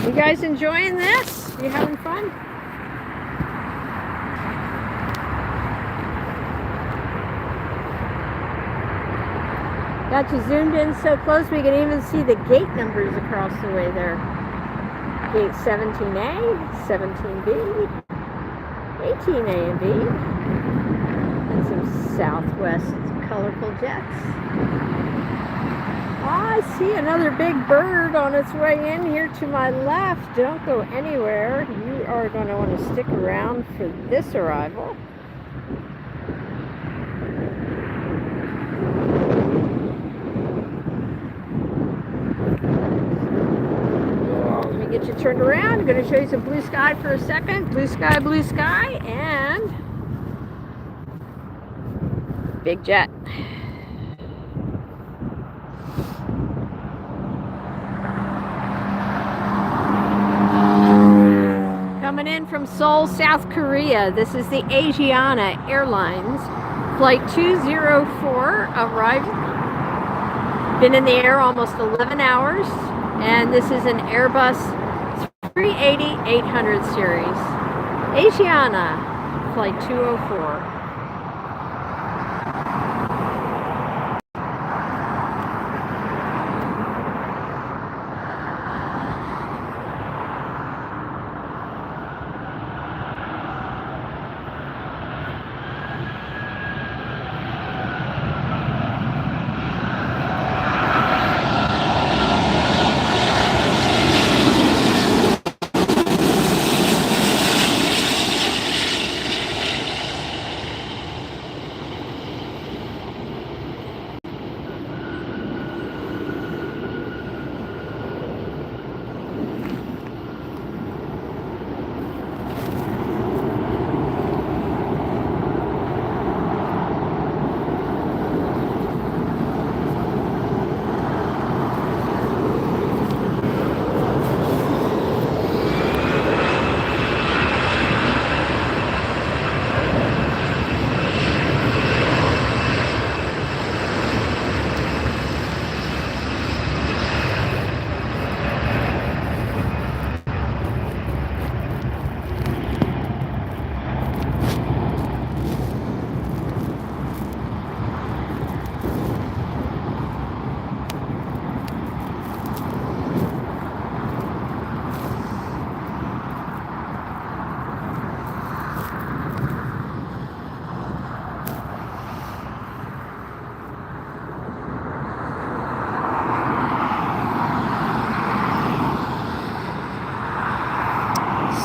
You guys enjoying this? You having fun? Got you zoomed in so close we can even see the gate numbers across the way there. Gate 17A, 17B, 18A and B, and some Southwest colorful jets. I see another big bird on its way in here to my left. Don't go anywhere. You are going to want to stick around for this arrival. Let me get you turned around. I'm going to show you some blue sky for a second. Blue sky, and big jet. Coming in from Seoul, South Korea. This is the Asiana Airlines Flight 204 arriving. Been in the air almost 11 hours, and this is an Airbus A380 800 series. Asiana Flight 204.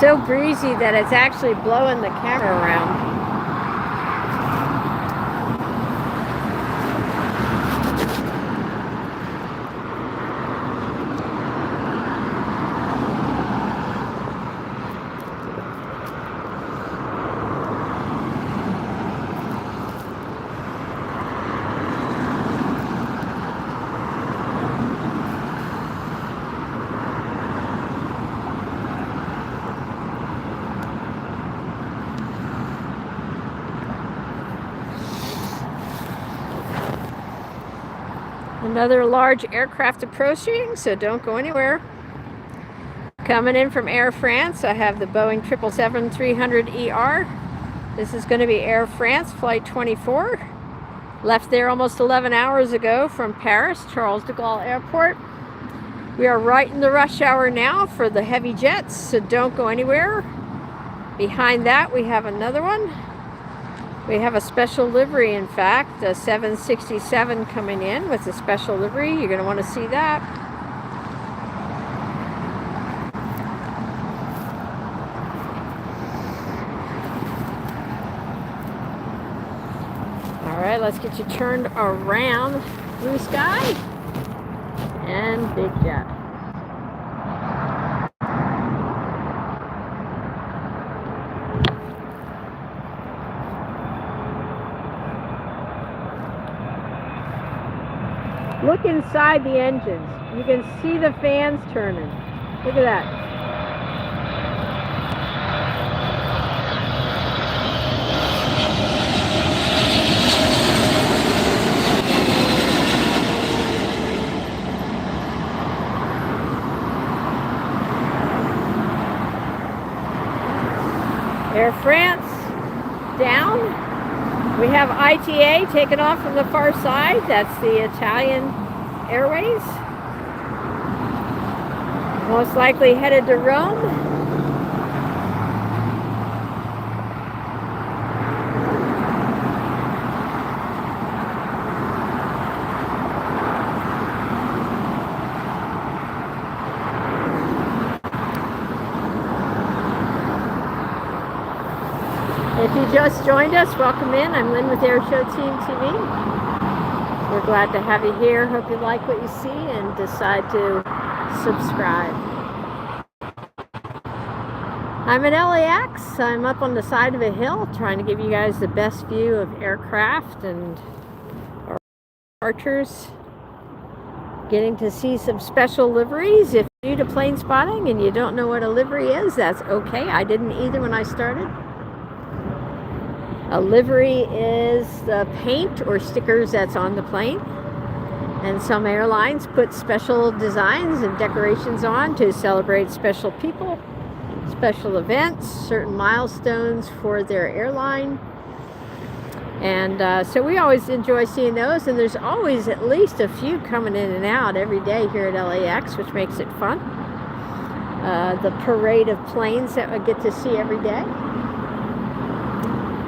so breezy that it's actually blowing the camera around. Another large aircraft approaching, so don't go anywhere. Coming in from Air France, I have the Boeing 777-300ER. This is going to be Air France Flight 24. Left there almost 11 hours ago from Paris, Charles de Gaulle Airport. We are right in the rush hour now for the heavy jets, so don't go anywhere. Behind that, we have another one. We have a special livery, in fact, a 767 coming in with a special livery. You're going to want to see that. All right, let's get you turned around. Blue sky and big jet. Look inside the engines. You can see the fans turning. Look at that. Air France down. We have ITA taken off from the far side. That's the Italian Airways. Most likely headed to Rome. If you just joined us, welcome in. I'm Lynn with AirshowTeamTV. We're glad to have you here. Hope you like what you see and decide to subscribe. I'm at LAX. I'm up on the side of a hill trying to give you guys the best view of aircraft and departures. Getting to see some special liveries. If you're new to Planespotting and you don't know what a livery is, that's okay. I didn't either when I started. A livery is the paint or stickers that's on the plane. And some airlines put special designs and decorations on to celebrate special people, special events, certain milestones for their airline. And so we always enjoy seeing those. And there's always at least a few coming in and out every day here at LAX, which makes it fun. The parade of planes that we get to see every day.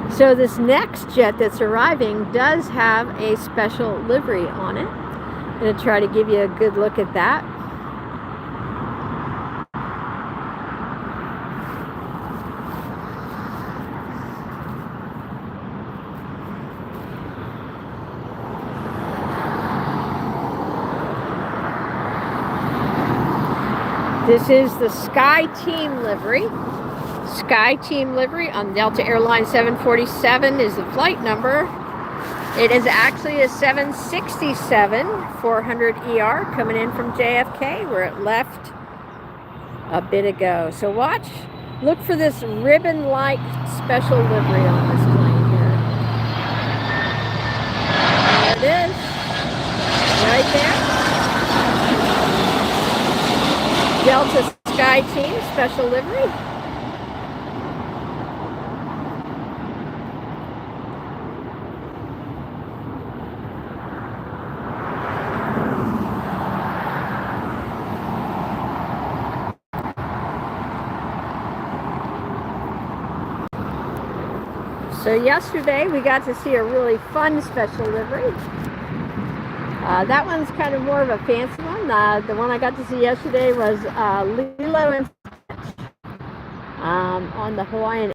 So this next jet that's arriving does have a special livery on it. I'm going to try to give you a good look at that. This is the SkyTeam livery. SkyTeam livery on Delta Airline 747 is the flight number. It is actually a 767-400ER coming in from JFK where it left a bit ago. So watch, look for this ribbon-like special livery on this plane here. There it is, right there. Delta SkyTeam special livery. So yesterday we got to see a really fun special livery. That one's kind of more of a fancy one. The one I got to see yesterday was Lilo and Stitch. on the Hawaiian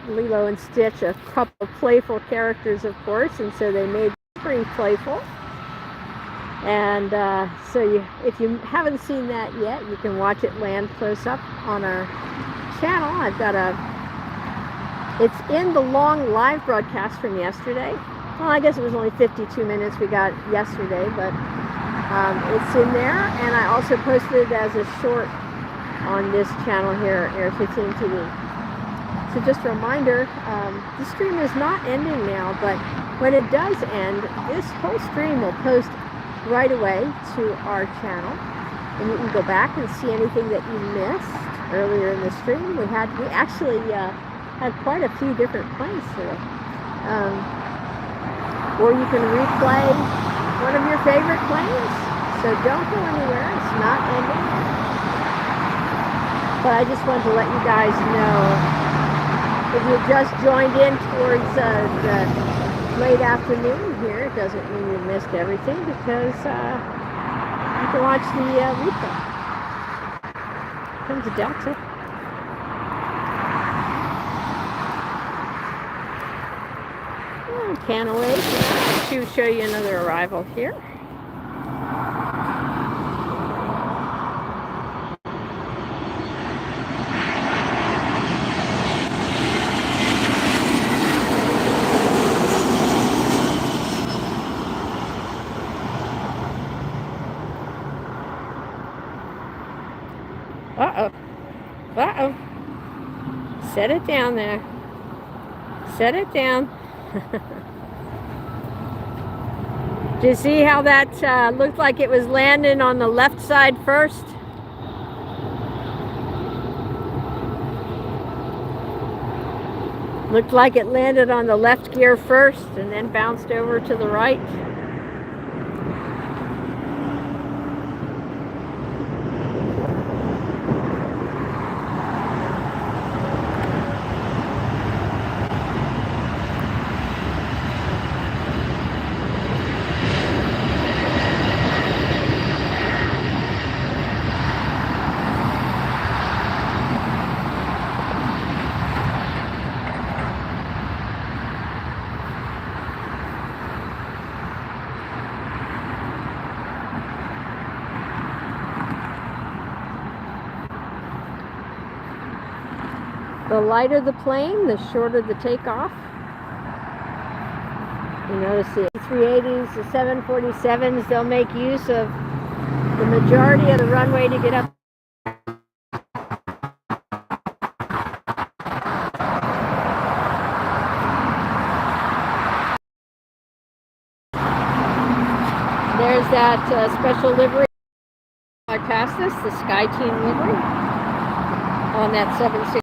Lilo and Stitch, a couple of playful characters, of course, and so they made pretty playful. And so if you haven't seen that yet, you can watch it land close up on our channel. I've got it's in the long live broadcast from yesterday. Well, I guess it was only 52 minutes we got yesterday, but it's in there. And I also posted it as a short on this channel here, AirshowTeamTV. So just a reminder, the stream is not ending now, but when it does end, this whole stream will post right away to our channel, and you can go back and see anything that you missed earlier in the stream. We actually had quite a few different planes today, or you can replay one of your favorite planes. So don't go anywhere; it's not ending. But I just wanted to let you guys know, if you just joined in towards the late afternoon here, it doesn't mean you missed everything, because you can watch the replay. Comes a Delta. Can't wait to show you another arrival here. Uh-oh. Uh-oh. Set it down there. Set it down. Do you see how that looked like it was landing on the left side first? Looked like it landed on the left gear first and then bounced over to the right. The lighter the plane, the shorter the takeoff. You notice the A380s, the 747s, they'll make use of the majority of the runway to get up. There's that special livery. I passed this, the SkyTeam livery on that 767.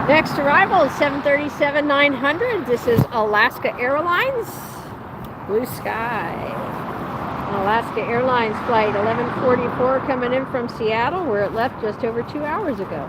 Next arrival is 737-900. This is Alaska Airlines. Blue sky. Alaska Airlines flight 1144 coming in from Seattle, where it left just over 2 hours ago.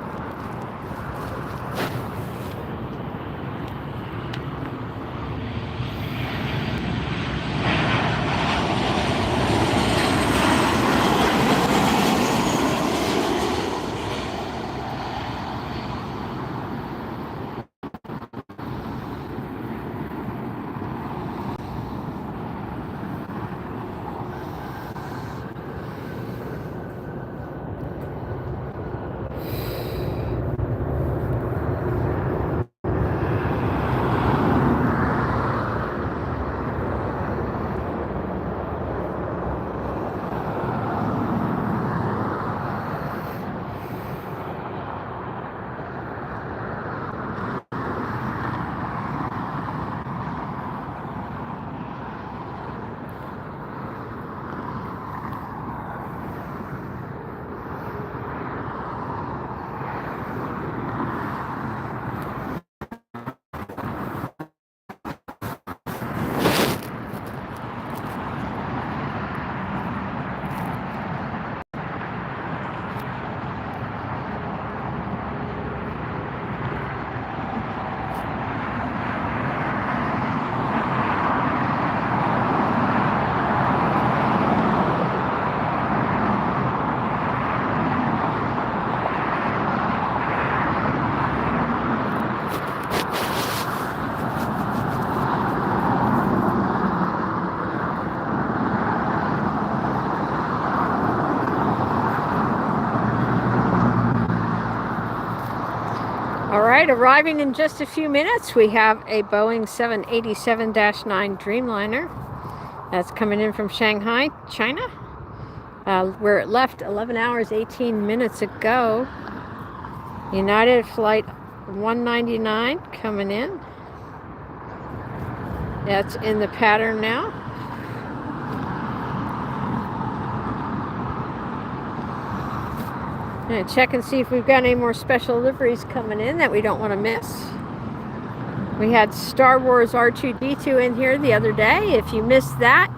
right, arriving in just a few minutes, we have a Boeing 787-9 Dreamliner that's coming in from Shanghai, China, where it left 11 hours, 18 minutes ago. United Flight 199 coming in. That's in the pattern now. I'm going to check and see if we've got any more special liveries coming in that we don't want to miss. We had Star Wars R2-D2 in here the other day. If you missed that,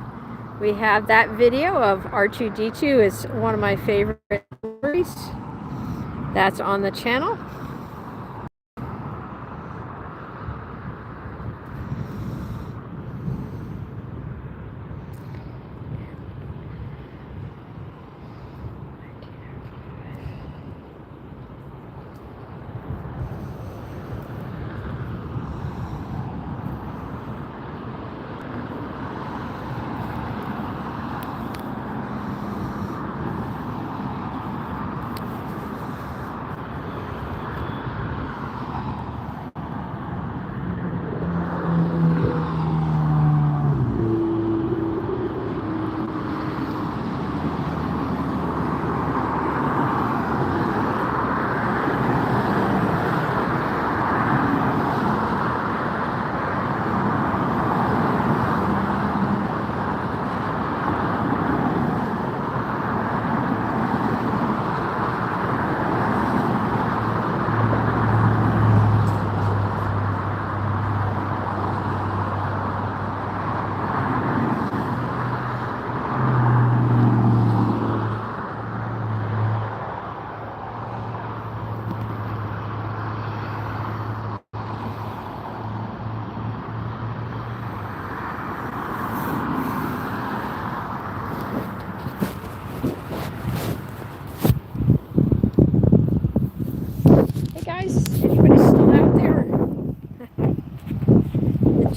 we have that video of R2-D2. It's one of my favorite liveries. That's on the channel.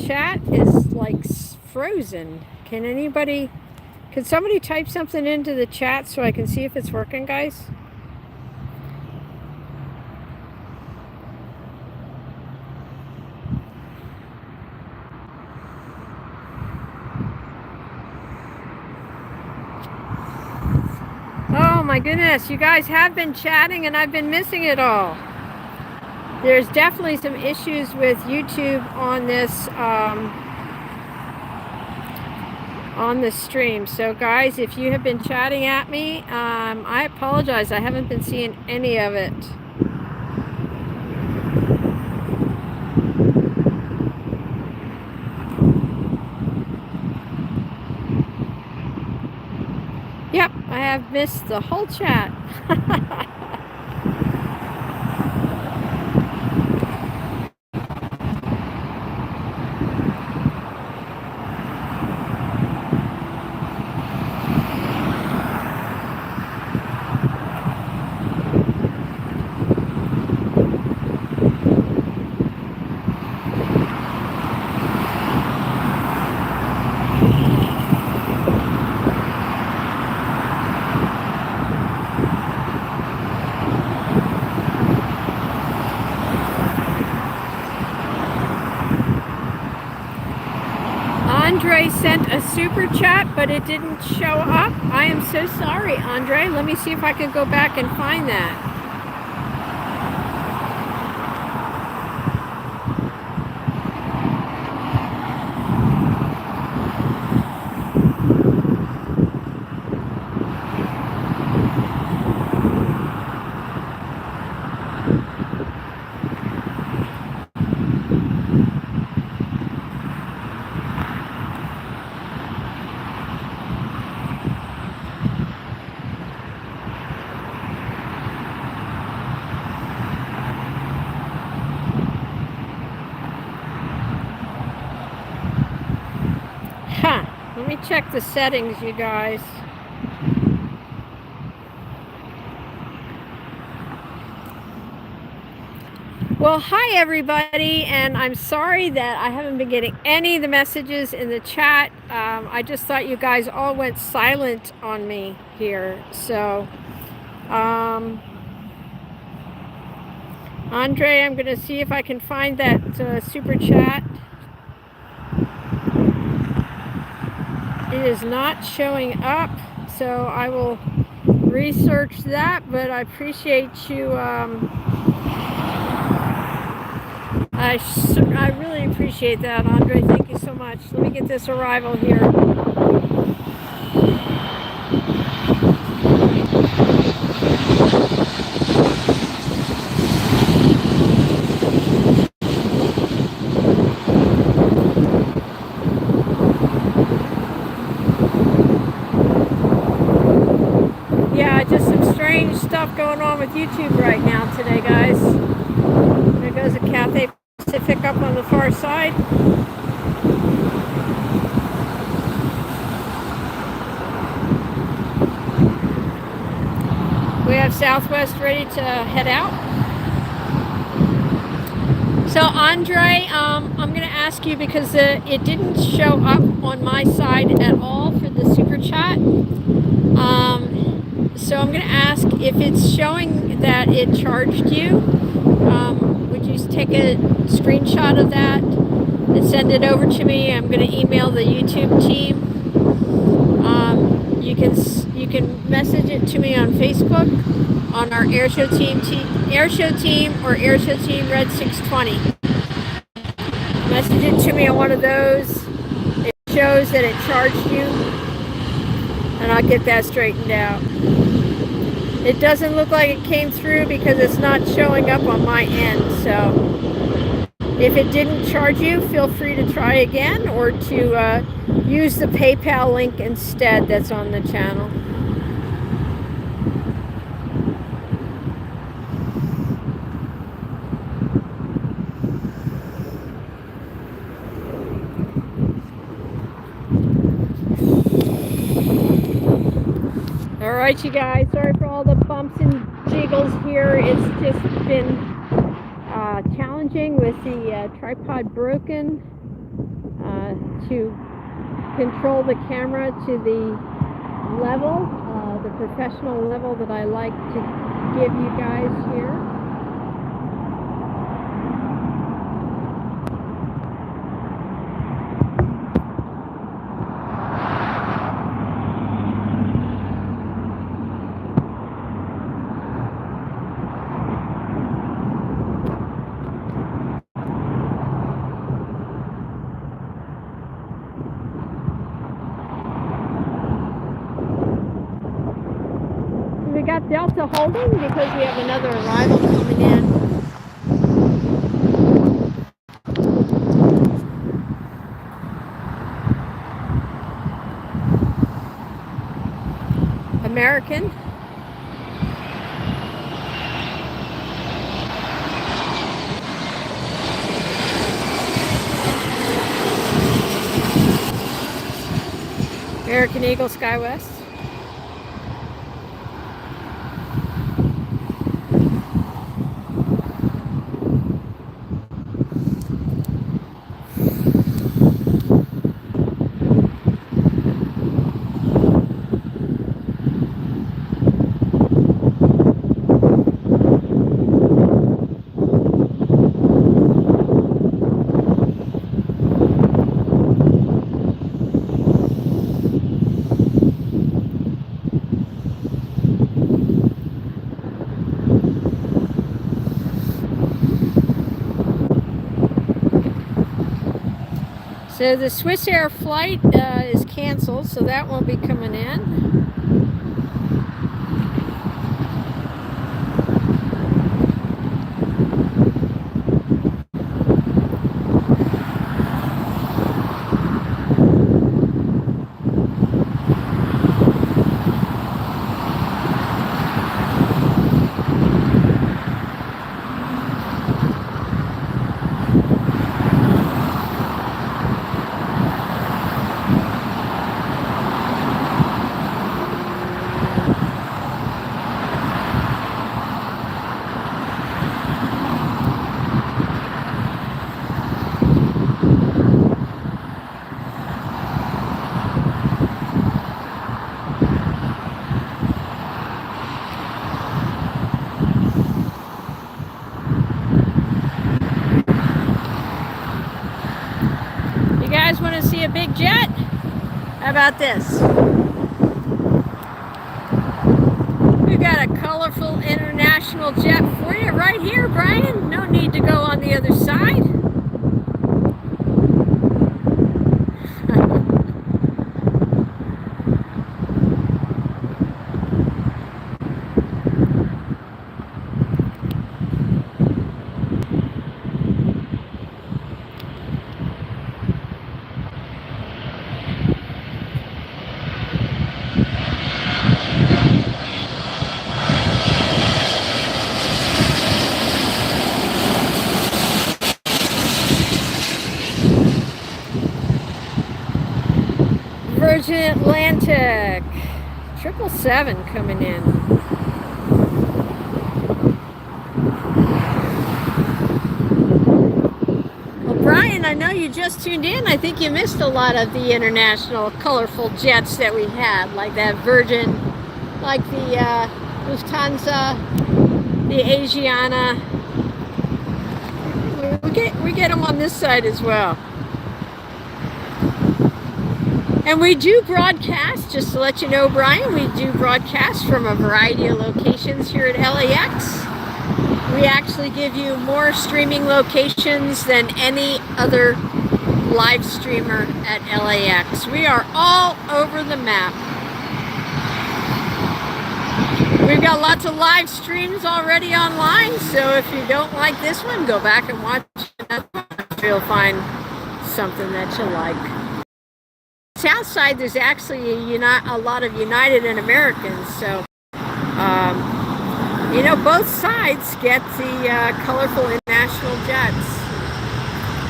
Chat is like frozen. Can somebody type something into the chat so I can see if it's working, guys? Oh my goodness, you guys have been chatting and I've been missing it all. There's definitely some issues with YouTube on this on the stream. So guys, if you have been chatting at me, I apologize. I haven't been seeing any of it. Yep, I have missed the whole chat. Andre sent a super chat, but it didn't show up. I am so sorry, Andre. Let me see if I can go back and find that. Let me check the settings, you guys. Well, hi everybody, and I'm sorry that I haven't been getting any of the messages in the chat. I just thought you guys all went silent on me here. So Andre, I'm going to see if I can find that super chat. It is not showing up, so I will research that, but I appreciate you. I really appreciate that, Andre. Thank you so much. Let me get this arrival here. Yeah, just some strange stuff going on with YouTube right now today, guys. There goes a Cathay Pacific up on the far side. We have Southwest ready to head out. So Andre, I'm going to ask you because it didn't show up on my side at all for the super chat. So I'm going to ask if it's showing that it charged you. Would you take a screenshot of that and send it over to me? I'm going to email the YouTube team. You can message it to me on Facebook on our AirshowTeam or AirshowTeam Red 620. Message it to me on one of those. It shows that it charged you, and I'll get that straightened out. It doesn't look like it came through because it's not showing up on my end. So if it didn't charge you, feel free to try again or to use the PayPal link instead that's on the channel. All right, you guys, sorry for all the bumps and jiggles here. It's just been challenging with the tripod broken to control the camera to the level, the professional level that I like to give you guys here. We got Delta holding because we have another arrival coming in. American. American Eagle SkyWest. So the Swiss Air flight is canceled, so that won't be coming in. a big jet? How about this? We've got a colorful international jet for you right here, Brian. No need to go on the other side. Virgin Atlantic 777 coming in. Well, Brian, I know you just tuned in. I think you missed a lot of the international colorful jets that we had, like that Virgin, like the Lufthansa, the Asiana. We get them on this side as well. And we do broadcast, just to let you know, Brian, we do broadcast from a variety of locations here at LAX. We actually give you more streaming locations than any other live streamer at LAX. We are all over the map. We've got lots of live streams already online, so if you don't like this one, go back and watch another one. You'll find something that you like. South side, there's actually a lot of United and Americans, so you know, both sides get the colorful international jets,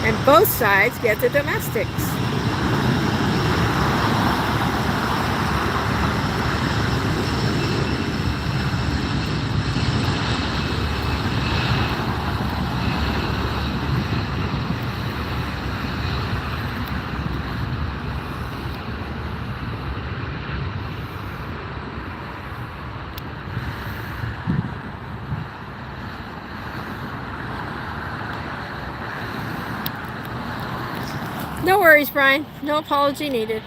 and both sides get the domestics. No worries, Brian. No apology needed.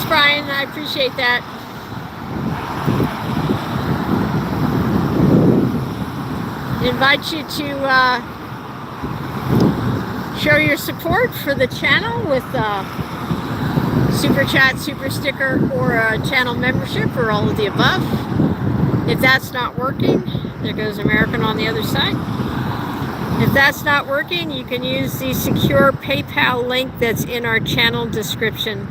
Brian, I appreciate that. Invite you to show your support for the channel with super chat, super sticker, or a channel membership, or all of the above. If that's not working, there goes American on the other side. If that's not working, you can use the secure PayPal link that's in our channel description.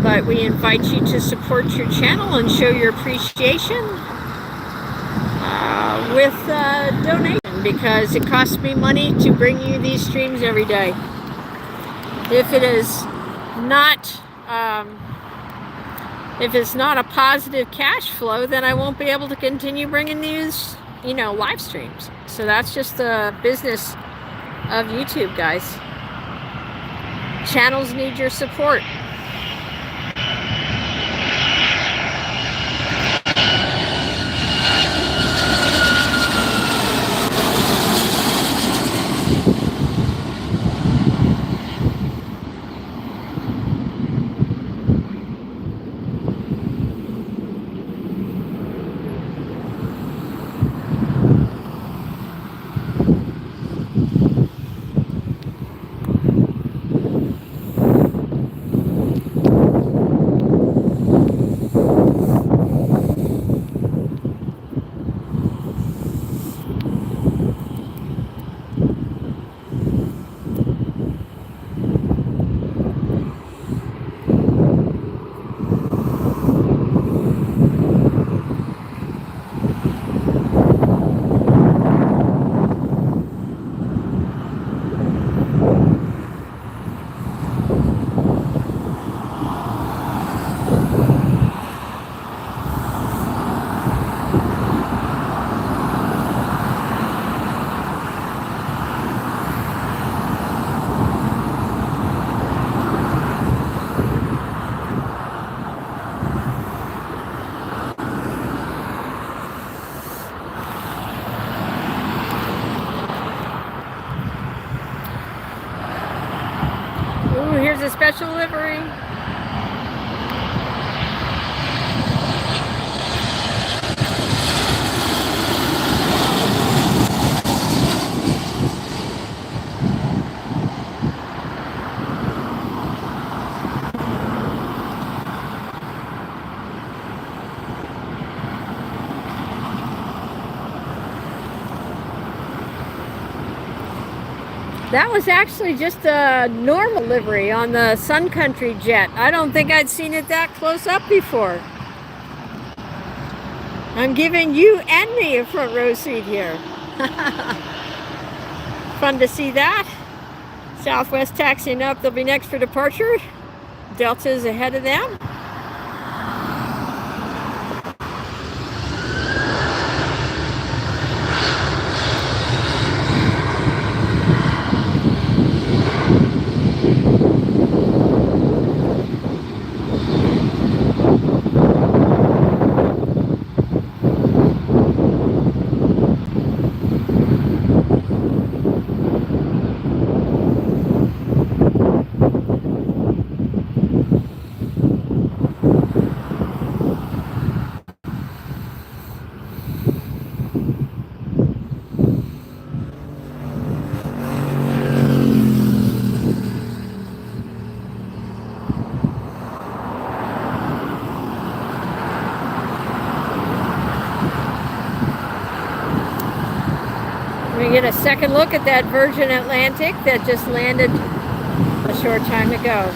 But we invite you to support your channel and show your appreciation with donation, because it costs me money to bring you these streams every day. If it is not if it's not a positive cash flow, then I won't be able to continue bringing these, live streams. So that's just the business of YouTube, guys. Channels need your support. Ooh, here's a special livery. That was actually just a normal livery on the Sun Country jet. I don't think I'd seen it that close up before. I'm giving you and me a front row seat here. Fun to see that. Southwest taxiing up. They'll be next for departure. Delta is ahead of them. We get a second look at that Virgin Atlantic that just landed a short time ago.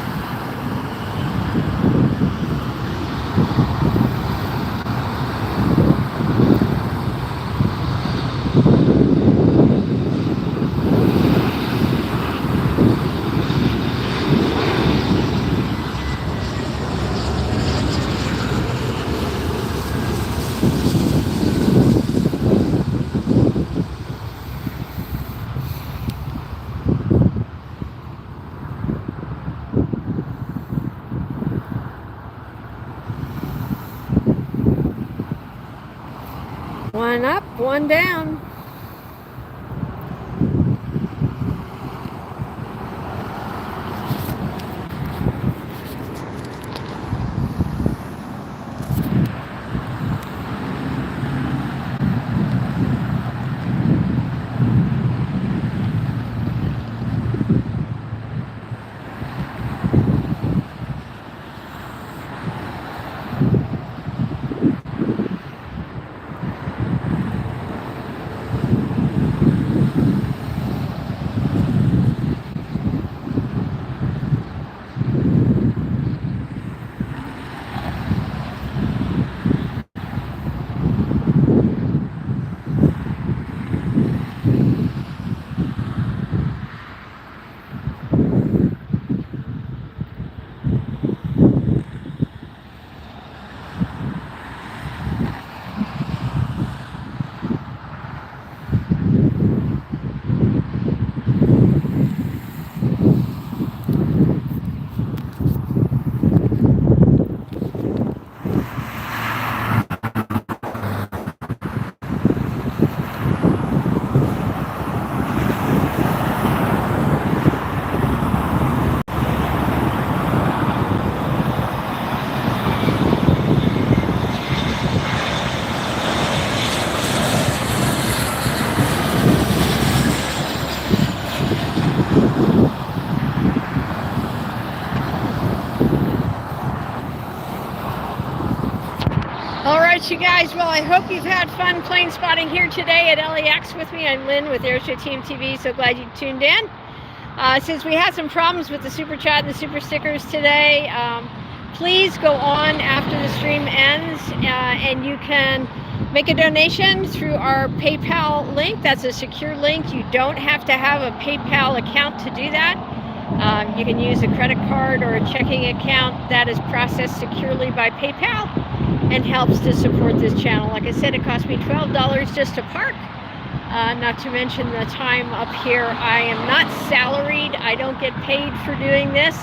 One up, one down. You guys, well, I hope you've had fun plane spotting here today at LAX with me. I'm Lynn with AirshowTeamTV. So glad you tuned in. Since we had some problems with the super chat and the super stickers today, please go on after the stream ends and you can make a donation through our PayPal link. That's a secure link. You don't have to have a PayPal account to do that. You can use a credit card or a checking account that is processed securely by PayPal and helps to support this channel. Like I said, it cost me $12 just to park, not to mention the time up here. I am not salaried. I don't get paid for doing this.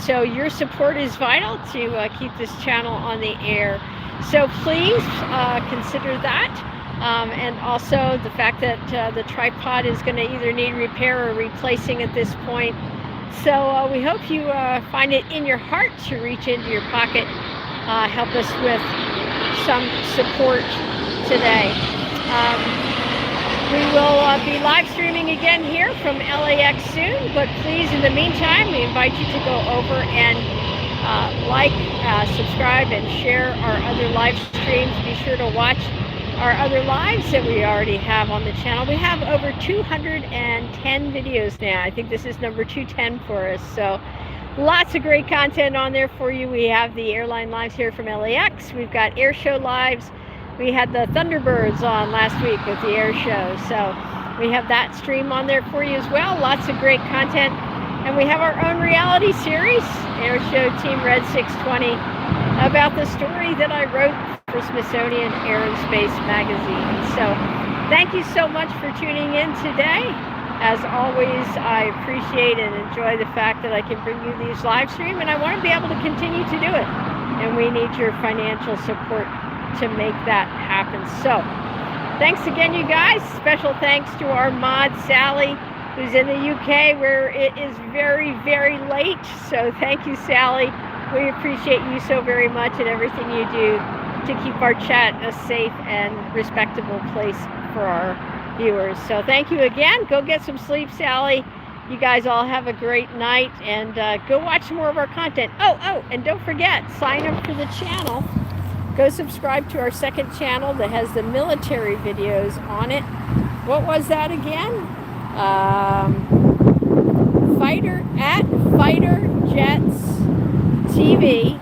So your support is vital to keep this channel on the air. So please consider that. And also the fact that the tripod is going to either need repair or replacing at this point. So we hope you find it in your heart to reach into your pocket, help us with some support today. We will be live streaming again here from LAX soon, but please, in the meantime, we invite you to go over and like, subscribe, and share our other live streams. Be sure to watch our other lives that we already have on the channel. We have over 210 videos now. I think this is number 210 for us. So lots of great content on there for you. We have the airline lives here from LAX. We've got air show lives. We had the Thunderbirds on last week with the air show. So we have that stream on there for you as well. Lots of great content. And we have our own reality series, AirshowTeam Red 620, about the story that I wrote for Smithsonian Air Space magazine. So thank you so much for tuning in today. As always, I appreciate and enjoy the fact that I can bring you these live streams, and I want to be able to continue to do it. And we need your financial support to make that happen. So thanks again, you guys. Special thanks to our mod, Sally, who's in the UK, where it is very, very late. So thank you, Sally. We appreciate you so very much and everything you do to keep our chat a safe and respectable place for our viewers. So thank you again. Go get some sleep, Sally. You guys all have a great night, and go watch some more of our content. Oh, and don't forget, sign up for the channel. Go subscribe to our second channel that has the military videos on it. What was that again? Fighter Jets TV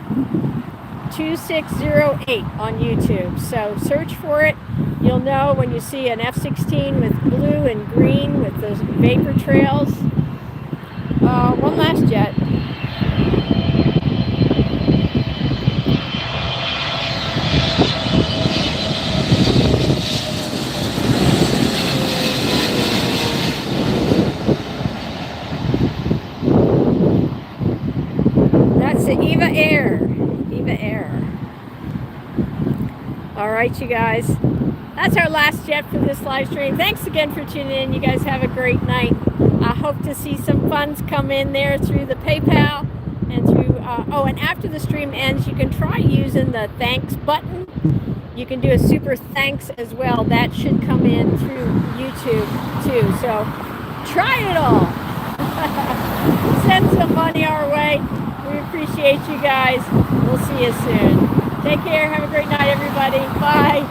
2608 on YouTube. So search for it. You'll know when you see an F-16 with blue and green with those vapor trails. One last jet. That's the Eva Air. All right, you guys. That's our last jet for this live stream. Thanks again for tuning in. You guys have a great night. I hope to see some funds come in there through the PayPal and through, and after the stream ends, you can try using the thanks button. You can do a super thanks as well. That should come in through YouTube too. So try it all. Send some money our way. We appreciate you guys. We'll see you soon. Take care. Have a great night, everybody. Bye.